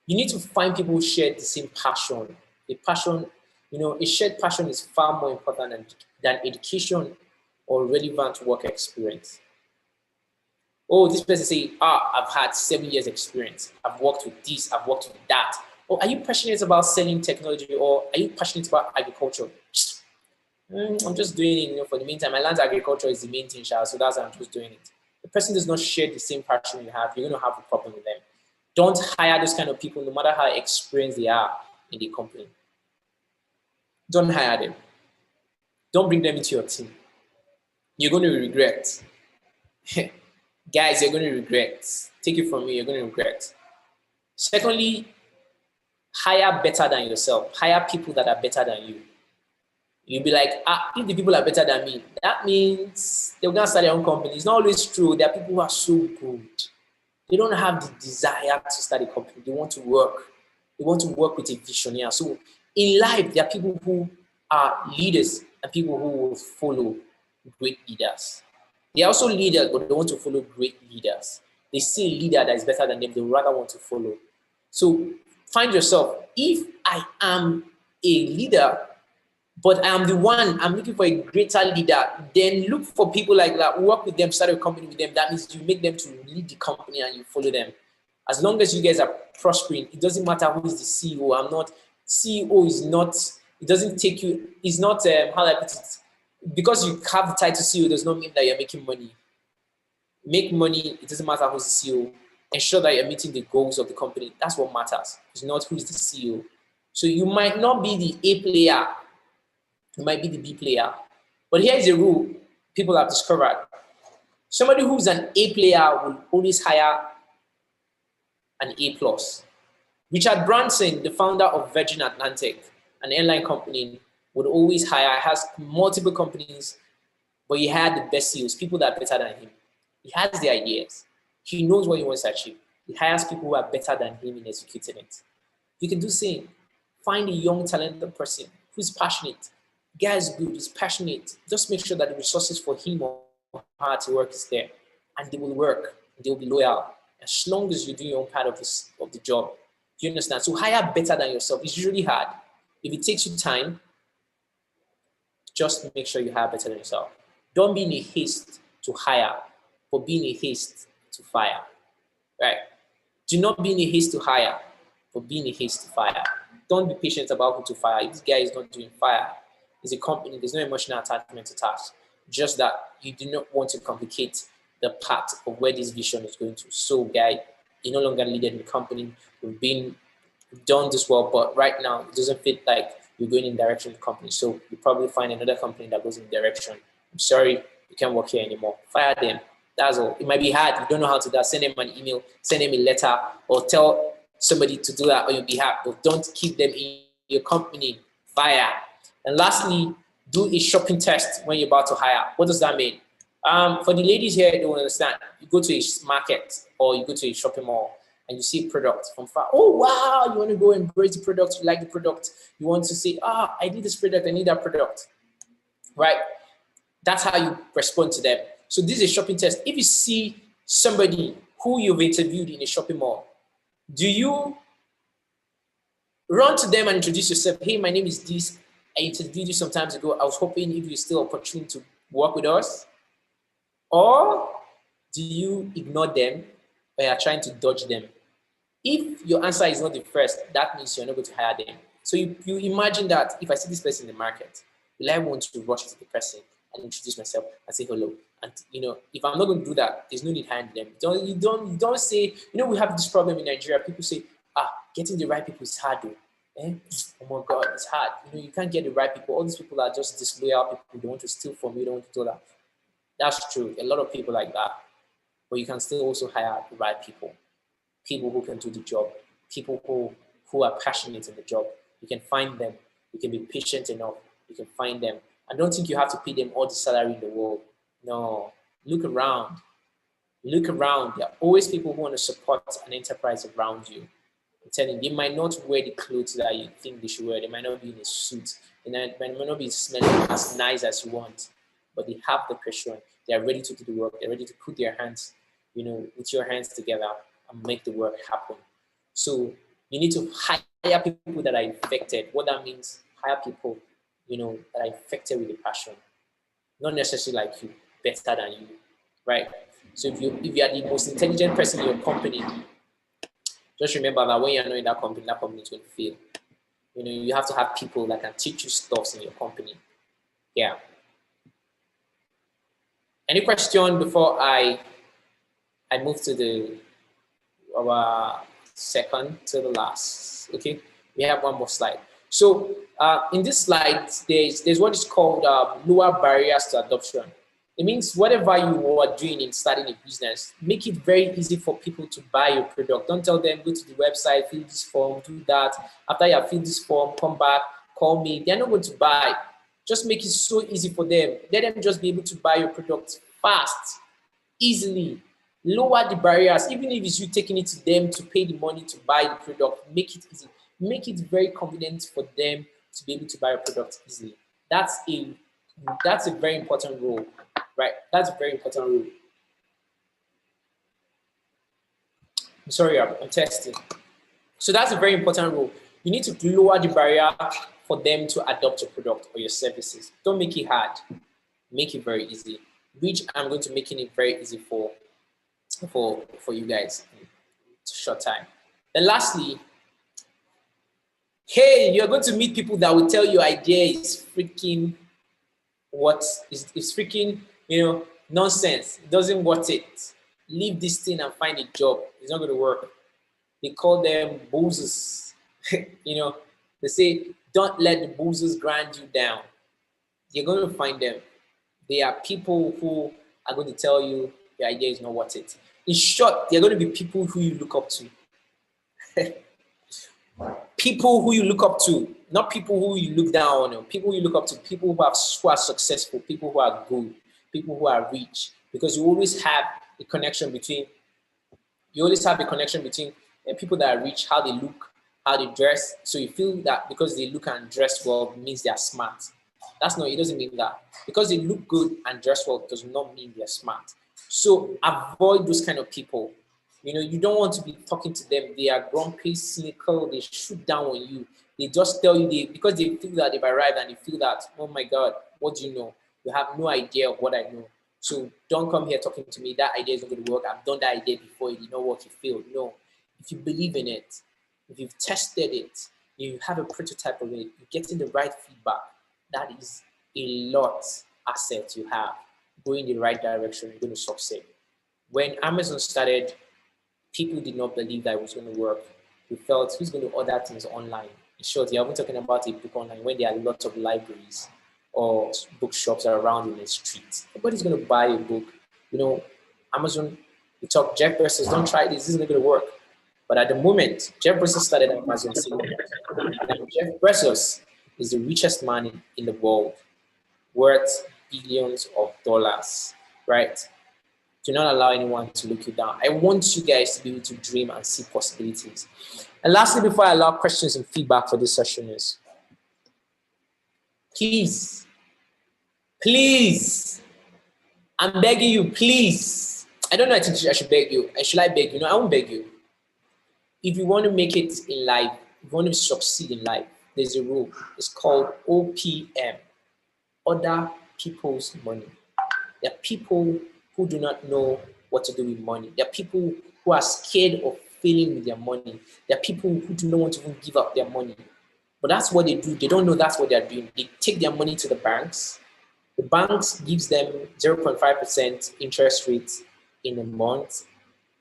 You need to find people who share the same passion. A shared passion is far more important than education or relevant work experience. Oh, this person say, I've had 7 years experience. I've worked with this, I've worked with that. Oh, are you passionate about selling technology or are you passionate about agriculture? I'm just doing it for the meantime. My land agriculture is the main thing, so that's why I'm just doing it. The person does not share the same passion you have, you're going to have a problem with them. Don't hire those kind of people, no matter how experienced they are in the company. Don't hire them. Don't bring them into your team. You're going to regret. Guys, you're going to regret. Take it from me, you're going to regret. Secondly, hire better than yourself. Hire people that are better than you. You'll be like, if the people are better than me, that means they're going to start their own company. It's not always true. There are people who are so good. They don't have the desire to start a company. They want to work. They want to work with a visionary. So in life, there are people who are leaders and people who will follow great leaders. They are also leaders, but they want to follow great leaders. They see a leader that is better than them, they rather want to follow. So find yourself, if I am a leader, but I am the one, I'm looking for a greater leader, then look for people like that, work with them, start a company with them. That means you make them to lead the company and you follow them. As long as you guys are prospering, it doesn't matter who is the CEO. CEO is not, it doesn't take you, it's not, how do I put it? Because you have the title CEO does not mean that you're making money. Make money, it doesn't matter who's the CEO. Ensure that you're meeting the goals of the company. That's what matters. It's not who's the CEO. So you might not be the A player, you might be the B player. But here's a rule people have discovered. Somebody who's an A player will always hire an A+. Richard Branson, the founder of Virgin Atlantic, an airline company, would always hire, has multiple companies, but he had the best CEOs, people that are better than him. He has the ideas. He knows what he wants to achieve. He hires people who are better than him in executing it. You can do the same. Find a young, talented person who's passionate. The guy is good, he's passionate. Just make sure that the resources for him or her to work is there. And they will work. They will be loyal. As long as you do your own part of the job. Do you understand? So hire better than yourself. It's usually hard. If it takes you time, just make sure you hire better than yourself. Don't be in a haste to hire, but be in a haste to fire. Right? Do not be in a haste to hire, but be in a haste to fire. Don't be patient about who to fire. If this guy is not doing fire, it's a company, there's no emotional attachment to tasks. Just that you do not want to complicate the path of where this vision is going to. So, guy, you no longer leading the company. We've done this well, but right now it doesn't feel like you're going in the direction of the company. So you probably find another company that goes in the direction. I'm sorry, you can't work here anymore. Fire them. That's all. It might be hard. You don't know how to do that. Send them an email, send them a letter, or tell somebody to do that on your behalf. But don't keep them in your company. Fire. And lastly, do a shopping test when you're about to hire. What does that mean? For the ladies here, they don't understand. You go to a market or you go to a shopping mall and you see a product from far. Oh, wow, you want to go embrace the product. You like the product. You want to say, I need this product. I need that product. Right? That's how you respond to them. So this is a shopping test. If you see somebody who you've interviewed in a shopping mall, do you run to them and introduce yourself? Hey, my name is this. I interviewed you some time ago. I was hoping if you're still opportune to work with us. Or do you ignore them or you're trying to dodge them? If your answer is not the first, that means you're not going to hire them. So you imagine that if I see this person in the market, will I want to rush to the person and introduce myself and say hello? And if I'm not going to do that, there's no need hiring them. You don't say, we have this problem in Nigeria. People say, getting the right people is hard though. Oh my God, it's hard. You can't get the right people. All these people are just disloyal people. They want to steal from you. They want to do that. That's true. A lot of people like that. But you can still also hire the right people. People who can do the job. People who are passionate in the job. You can find them. You can be patient enough. You can find them. I don't think you have to pay them all the salary in the world. No. Look around. Look around. There are always people who want to support an enterprise around you. I'm telling you, they might not wear the clothes that you think they should wear. They might not be in a suit. They might not be smelling as nice as you want. But they have the passion. They are ready to do the work. They're ready to put their hands, with your hands together and make the work happen. So you need to hire people that are infected. What that means, hire people, that are infected with the passion. Not necessarily like you, better than you, right? So if you are the most intelligent person in your company, just remember that when you're not in that company is going to fail. You have to have people that can teach you stuff in your company. Yeah. Any question before I move to our second to the last? Okay, we have one more slide. So in this slide, there's what is called lower barriers to adoption. It means whatever you are doing in starting a business, make it very easy for people to buy your product. Don't tell them, go to the website, fill this form, do that. After you have filled this form, come back, call me. They're not going to buy. Just make it so easy for them. Let them just be able to buy your product fast, easily. Lower the barriers, even if it's you taking it to them to pay the money to buy the product, make it easy. Make it very convenient for them to be able to buy a product easily. That's a very important rule, right? That's a very important rule. I'm sorry, I'm testing. So that's a very important rule. You need to lower the barrier for them to adopt your product or your services. Don't make it hard. Make it very easy. Which I'm going to making it very easy for you guys in a short time. And lastly, hey, you're going to meet people that will tell you idea is freaking freaking, nonsense. It doesn't worth it. Leave this thing and find a job. It's not going to work. They call them boozers. They say, don't let the boozers grind you down. You're going to find them. They are people who are going to tell you your idea is not worth it. In short, they're going to be people who you look up to. People who you look up to, not people who you look down on. People you look up to, people who are successful, people who are good, people who are rich. Because you always have a connection between people that are rich, how they look, how they dress. So you feel that because they look and dress well means they are smart. It doesn't mean that. Because they look good and dress well does not mean they're smart. So avoid those kind of people. You don't want to be talking to them. They are grumpy, cynical, they shoot down on you. They just tell you because they feel that they've arrived and they feel that, oh my God, what do you know? You have no idea of what I know. So don't come here talking to me. That idea is not going to work. I've done that idea before. It did not work. You failed. No. If you believe in it, if you've tested it, you have a prototype of it, you're getting the right feedback, that is a lot asset you have. Going in the right direction, you're going to succeed. When Amazon started, people did not believe that it was going to work. We felt, who's going to order things online? In short, you're even talking about a book online when there are lots of libraries or bookshops around in the street. Nobody's going to buy a book. Amazon, we talk, Jeff Bezos, don't try this isn't going to work. But at the moment, Jeff Bezos started Amazon. And Jeff Bezos is the richest man in the world, worth billions of dollars, right? Do not allow anyone to look you down. I want you guys to be able to dream and see possibilities. And lastly, before I allow questions and feedback for this session is, please, I'm begging you, please. I don't know, I think I should beg you. Should I beg you? No, I won't beg you. If you want to make it in life, if you want to succeed in life, there's a rule. It's called OPM, other people's money. There are people who do not know what to do with money. There are people who are scared of failing with their money. There are people who do not want to even give up their money. But that's what they do. They don't know that's what they're doing. They take their money to the banks. The banks gives them 0.5% interest rate in a month.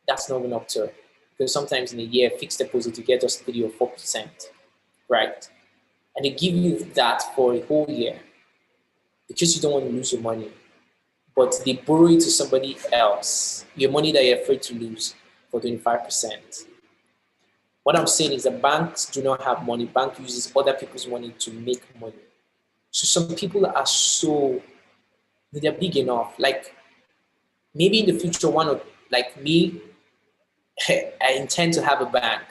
That's not enough to, because sometimes in a year, fixed deposit, you get just 3 or 4%, right? And they give you that for a whole year because you don't want to lose your money. But they borrow it to somebody else, your money that you're afraid to lose, for 25%. What I'm saying is that banks do not have money. Bank uses other people's money to make money. So some people are they're big enough. Like maybe in the future, like me, I intend to have a bank.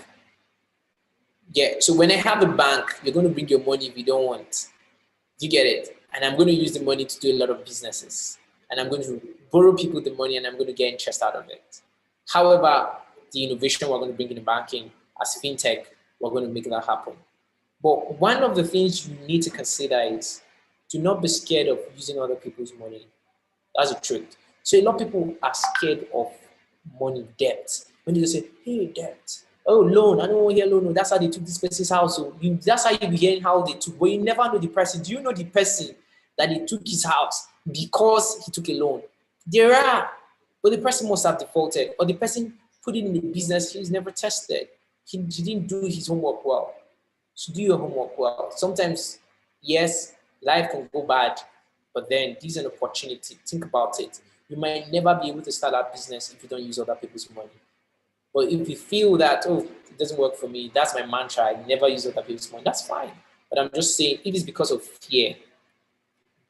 Yeah, so when I have a bank, you're going to bring your money if you don't want. Do you get it? And I'm going to use the money to do a lot of businesses. And I'm going to borrow people the money and I'm going to get interest out of it. However, the innovation we're going to bring in the banking as fintech, we're going to make that happen. But one of the things you need to consider is do not be scared of using other people's money. That's the truth. So a lot of people are scared of money, debt. When they just say, hey, debt. Oh, loan. I don't want to hear loan. No, that's how they took this person's house. So that's how you be hearing how they took. But you never know the person. Do you know the person that they took his house because he took a loan? There are. But the person must have defaulted. Or the person put it in the business he's never tested. He didn't do his homework well. So do your homework well. Sometimes, yes, life can go bad. But then this is an opportunity. Think about it. You might never be able to start a business if you don't use other people's money. But if you feel that, oh, it doesn't work for me, that's my mantra, I never use other people's money, that's fine. But I'm just saying, if it's because of fear,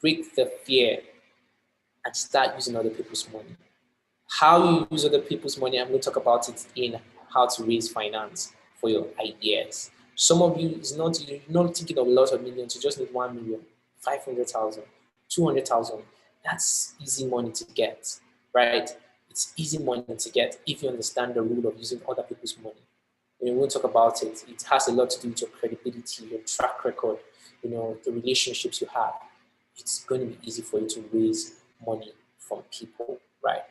break the fear and start using other people's money. How you use other people's money, I'm going to talk about it in how to raise finance for your ideas. Some of you is not, you're not thinking of a lot of millions, you just need 1 million, 500,000, 200,000. That's easy money to get, right? It's easy money to get if you understand the rule of using other people's money. We won't talk about it. It has a lot to do with your credibility, your track record, the relationships you have. It's going to be easy for you to raise money from people, right?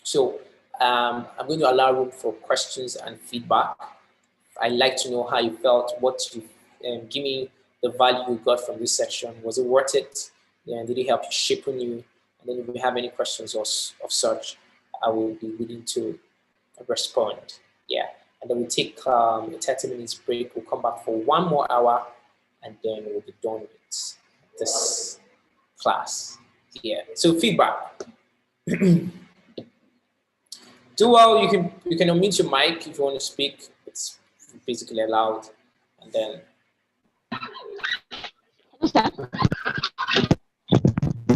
So I'm going to allow room for questions and feedback. I'd like to know how you felt, what you give me the value you got from this section. Was it worth it? Yeah, did it help you shape on you? And then if you have any questions of such, I will be willing to respond. Yeah, and then we take a 30 minutes break. We'll come back for 1 more hour, and then we'll be done with this class. Yeah. So feedback. Do well. You can unmute your mic if you want to speak. It's basically allowed, and then.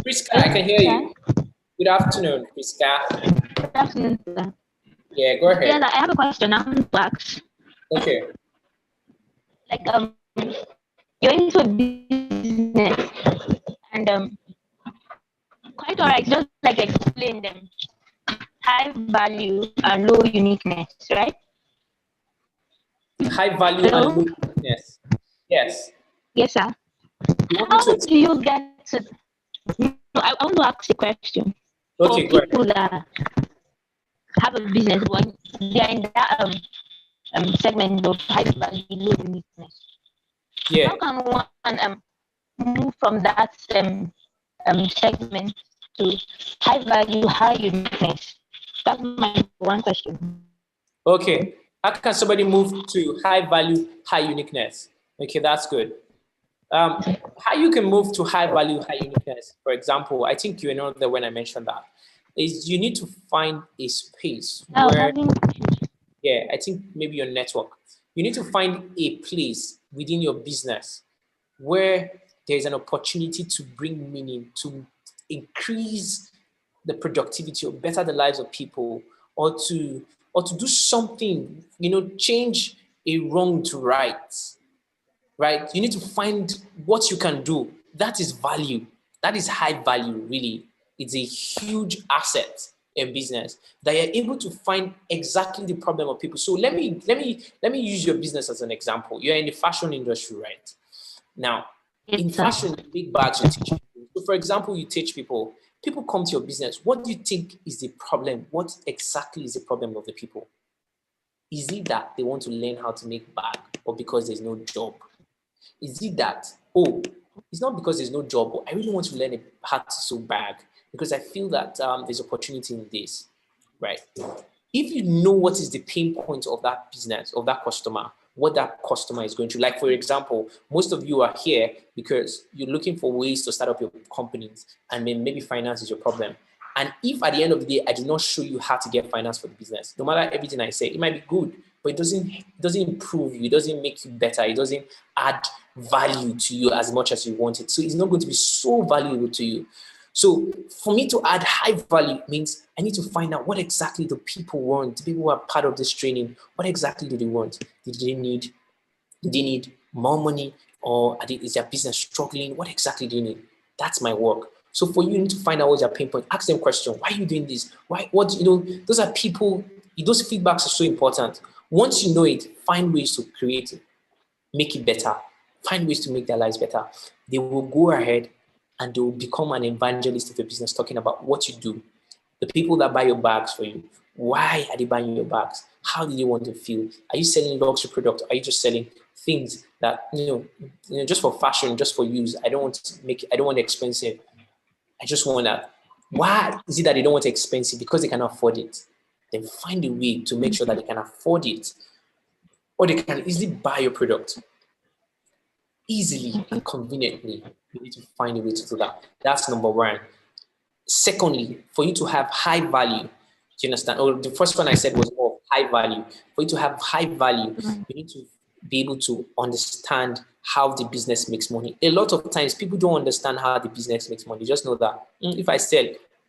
Priska, I can hear you. Good afternoon, Priska. Good afternoon, sir. Yeah, go ahead. Yeah, I have a question. I want to ask. Okay. Like you're into a business, and quite alright. Just like explain them. High value and low uniqueness, right? High value and low uniqueness. Yes. Yes, sir. How do you get to? I want to ask a question. Okay, for people that have a business, but they are in that segment of high value, low uniqueness. Yeah. How can one move from that segment to high value, high uniqueness? That's my one question. Okay. How can somebody move to high value, high uniqueness? Okay, that's good. How you can move to high value, high uniqueness, for example, I think you know that when I mentioned that, is you need to find a space where, yeah, I think maybe your network. You need to find a place within your business where there's an opportunity to bring meaning, to increase the productivity or better the lives of people, or to do something, change a wrong to right. Right? You need to find what you can do. That is value. That is high value, really. It's a huge asset in business that you're able to find exactly the problem of people. So let me use your business as an example. You're in the fashion industry, right? Now, in fashion, big bags you teach people. So for example, you teach people come to your business. What do you think is the problem? What exactly is the problem of the people? Is it that they want to learn how to make bag, or because there's no job? Is it that, it's not because there's no job, but I really want to learn how to sew bag because I feel that there's opportunity in this, right? If you know what is the pain point of that business, of that customer, what that customer is going to, like, for example, most of you are here because you're looking for ways to start up your companies, and then maybe finance is your problem. And if at the end of the day, I do not show you how to get finance for the business, no matter everything I say, it might be good, but it doesn't improve you, it doesn't make you better, it doesn't add value to you as much as you want it. So it's not going to be so valuable to you. So for me to add high value means I need to find out what exactly the people want, the people who are part of this training, what exactly do they want? Do they need more money, or is their business struggling? What exactly do you need? That's my work. So for you need to find out what's your pain point. Ask them questions. Why are you doing this? Those are people, those feedbacks are so important. Once you know it, find ways to create it, make it better, find ways to make their lives better. They will go ahead and they will become an evangelist of your business, talking about what you do. The people that buy your bags for you, why are they buying your bags? How do they want to feel? Are you selling luxury products? Are you just selling things that, just for fashion, just for use? I don't want expensive. I just want that. Why is it that they don't want expensive? Because they cannot afford it. Then find a way to make sure that they can afford it, or they can easily buy your product. Easily and conveniently, you need to find a way to do that. That's number one. Secondly, for you to have high value, do you understand? Or the first one I said was more high value. For you to have high value, you need to be able to understand how the business makes money. A lot of times, people don't understand how the business makes money. They just know that if I sell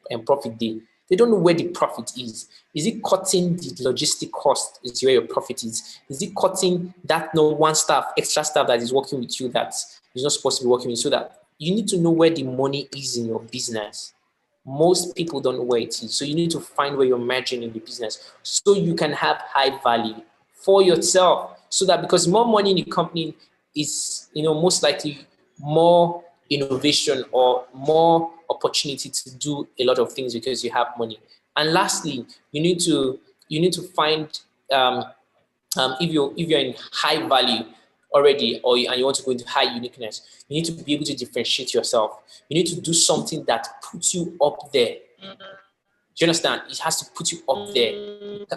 and profit day, They don't know where the profit is. Is it cutting the logistic cost is where your profit is? Is it cutting that extra staff that is working with you that is not supposed to be working with you? So that you need to know where the money is in your business. Most people don't know where it is. So you need to find where you're margin in the business so you can have high value for yourself. So that because more money in the company is, most likely more innovation or more opportunity to do a lot of things because you have money. And lastly, you need to find if you're in high value already and you want to go into high uniqueness, you need to be able to differentiate yourself. You need to do something that puts you up there. Do you understand? It has to put you up there.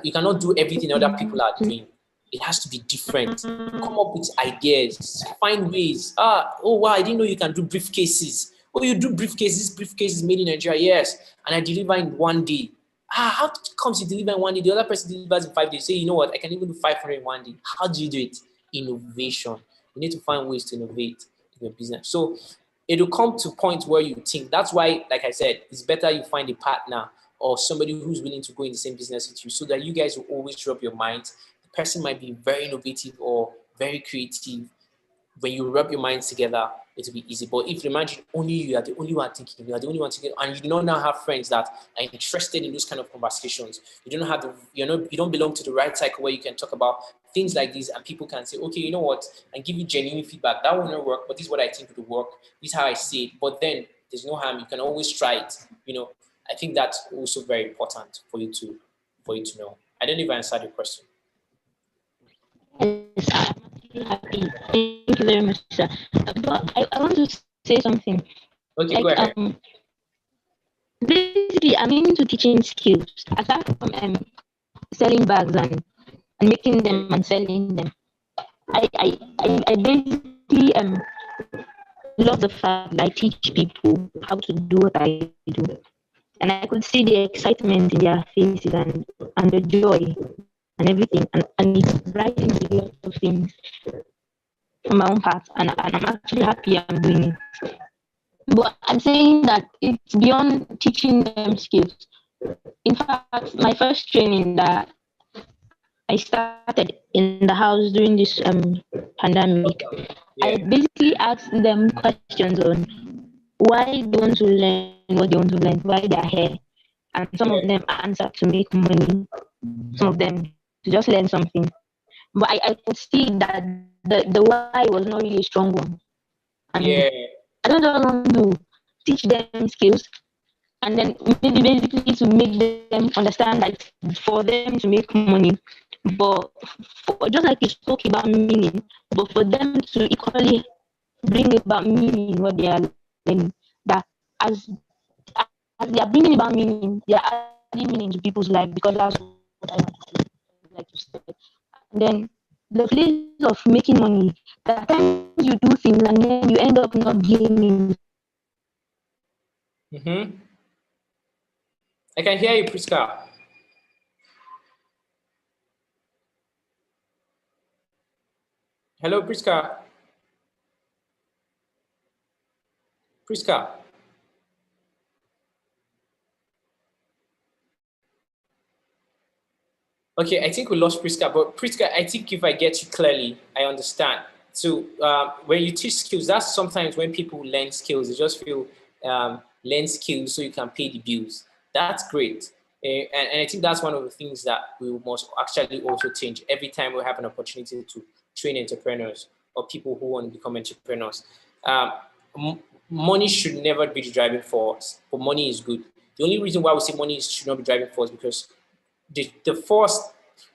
You cannot do everything other people are doing. It has to be different. Come up with ideas. Find ways. Oh wow, I didn't know you can do briefcases. Oh, you do briefcases. This briefcase is made in Nigeria, yes. And I deliver in 1 day. How comes you deliver in 1 day? The other person delivers in 5 days. Say, you know what? I can even do 500 in 1 day. How do you do it? Innovation. You need to find ways to innovate in your business. So it will come to a point where you think. That's why, like I said, it's better you find a partner or somebody who's willing to go in the same business with you so that you guys will always rub your minds. The person might be very innovative or very creative. When you rub your minds together, it will be easy. But if you imagine only you are the only one thinking, you are the only one thinking, and you do not now have friends that are interested in those kind of conversations, you don't have you don't belong to the right cycle where you can talk about things like this and people can say, okay, you know what, and give you genuine feedback. That will not work, but this is what I think will work. This is how I see it. But then there's no harm. You can always try it. I think that's also very important for you to know. I don't know if I answered your question. Yes, I'm actually happy. Thank you very much, sir. But I want to say something. Okay, go ahead. Basically, I'm into teaching skills. Aside from selling bags and making them and selling them, I basically love the fact that I teach people how to do what I do. And I could see the excitement in their faces and the joy and everything. And it's brightening a lot of things on my own part. And I'm actually happy I'm doing it. But I'm saying that it's beyond teaching them skills. In fact, my first training that I started in the house during this pandemic, I basically asked them questions on why they want to learn what they want to learn, why they are here. And some of them answered to make money, some of them to just learn something. But I could see that the why was not really a strong one. And I don't just want to teach them skills and then maybe basically to make them understand that for them to make money, but just like you spoke about meaning, but for them to equally bring about meaning what they are learning, that as they are bringing about meaning, they are adding meaning to people's life, because that's what I like to say. And then the place of making money, that times you do things and then you end up not gaining. I can hear you, Priska. Hello, Priska. Priska. Okay, I think we lost Priska, but Priska, I think if I get you clearly, I understand. So when you teach skills, that's sometimes when people learn skills, they just feel learn skills so you can pay the bills. That's great. And I think that's one of the things that we must actually also change every time we have an opportunity to train entrepreneurs or people who want to become entrepreneurs. Money should never be the driving force, but money is good. The only reason why we say money should not be driving force is because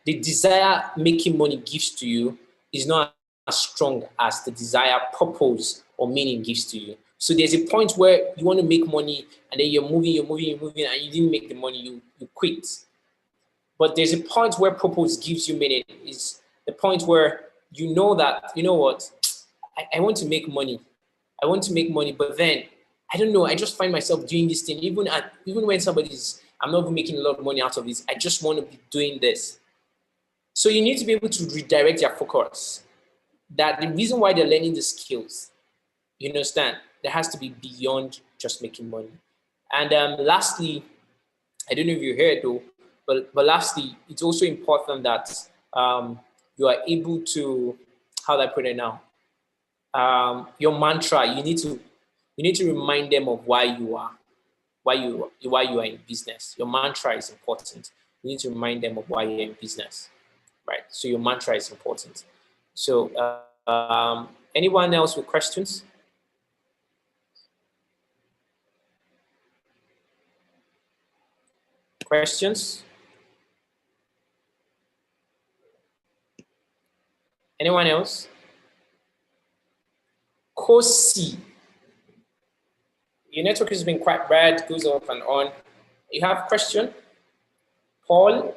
the desire making money gives to you is not as strong as the desire, purpose, or meaning gives to you. So there's a point where you want to make money and then you're moving, and you didn't make the money, you quit. But there's a point where purpose gives you meaning. Is the point where you know that, you know what, I want to make money. I want to make money, but then I don't know, I just find myself doing this thing, even when I'm not even making a lot of money out of this, I just want to be doing this. So you need to be able to redirect your focus. That the reason why they're learning the skills, you understand, there has to be beyond just making money. And lastly, I don't know if you heard though, but lastly, it's also important that you are able to, how do I put it now? Your mantra, you need to remind them of why you are in business. Your mantra is important. You need to remind them of why you're in business, right? So your mantra is important. So anyone else with questions? Questions? Anyone else? Kosi. Your network has been quite bad, goes off and on. You have a question? Paul?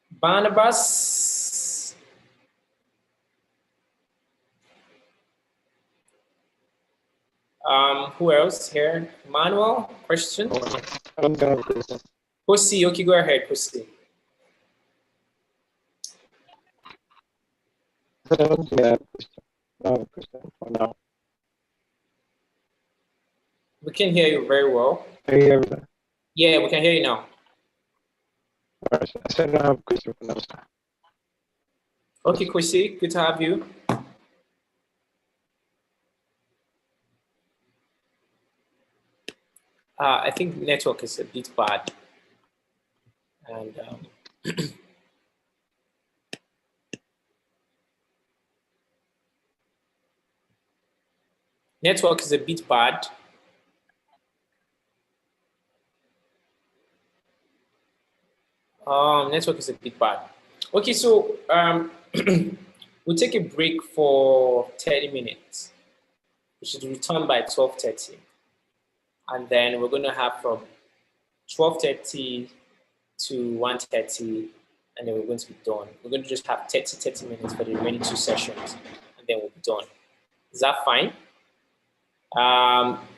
Barnabas? Who else here? Manuel, question? Kosi, okay, go ahead, Kosi. We can hear you very well. Can you hear me? Yeah, we can hear you now. I said I have a question for now. Okay, Kosi, good to have you. I think network is a bit bad. And network is a bit bad. Network is a bit bad. Okay, so we'll take a break for 30 minutes. We should return by 12:30. And then we're going to have from 12:30 to 1:30, and then we're going to be done. We're going to just have 30 minutes for the remaining 2 sessions, and then we'll be done. Is that fine?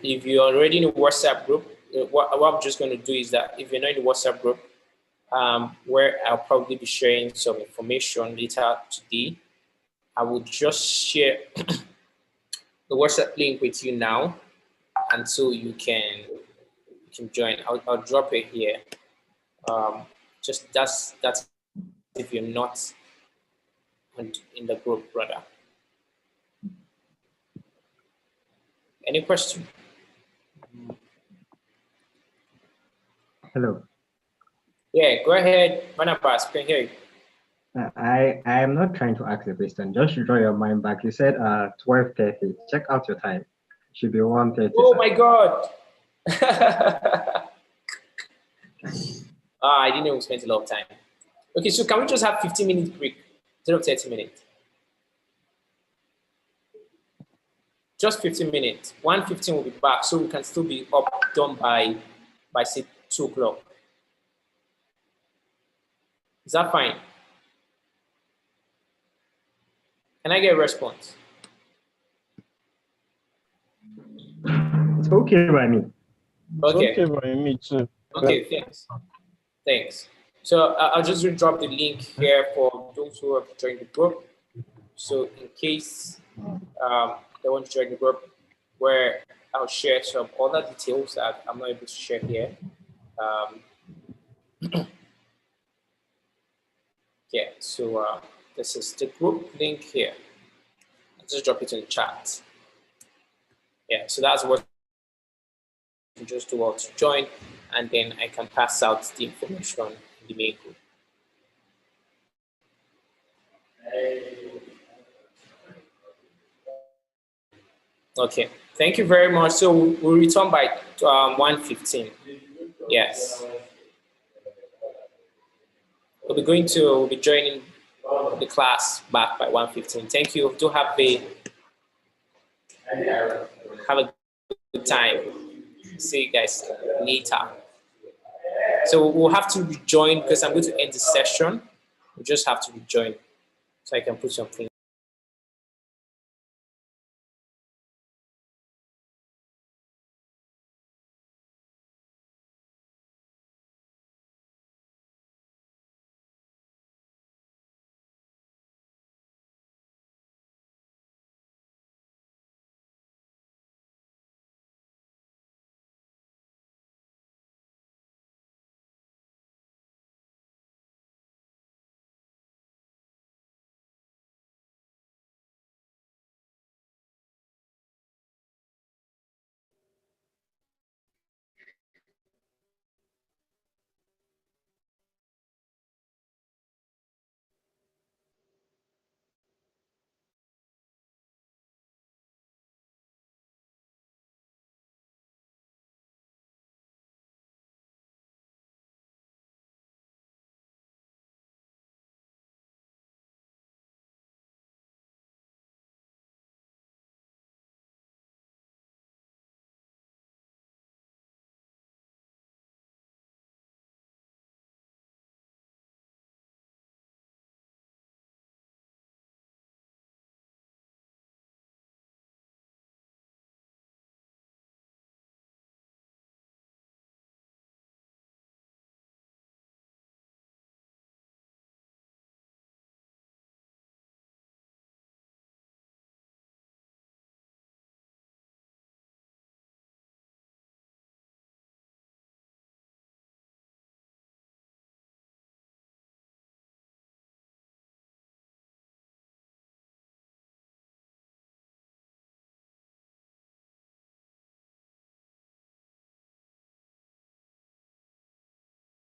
If you're already in a WhatsApp group, what I'm just going to do is that if you're not in the WhatsApp group, where I'll probably be sharing some information later today, I will just share the WhatsApp link with you now, and so you can join. I'll drop it here. Just that's if you're not in the group, brother. Any question? Hello. Yeah, go ahead, Barnabas. Can hear you. I am not trying to ask a question. Just draw your mind back. You said 12:30. Check out your time. It should be 1:30. Oh my God. I didn't know we spent a lot of time. Okay, so can we just have 15-minute break instead of 30 minutes? Just 15 minutes. 1:15 will be back, so we can still be done by say 2 o'clock. Is that fine? Can I get a response? It's okay by me. Okay. It's okay by me too. Okay, thanks. Thanks. So I'll just drop the link here for those who have joined the group. So in case they want to join the group, where I'll share some other details that I'm not able to share here. Yeah, so this is the group link here. I'll just drop it in the chat. Yeah, so that's what you just do to join, and then I can pass out the information in the main group. Okay, thank you very much. So we'll return by 1:15. Yes. We'll be joining the class back by 1:15. Thank you. Do have a good time. See you guys later. So we'll have to rejoin because I'm going to end the session. We just have to rejoin so I can put something.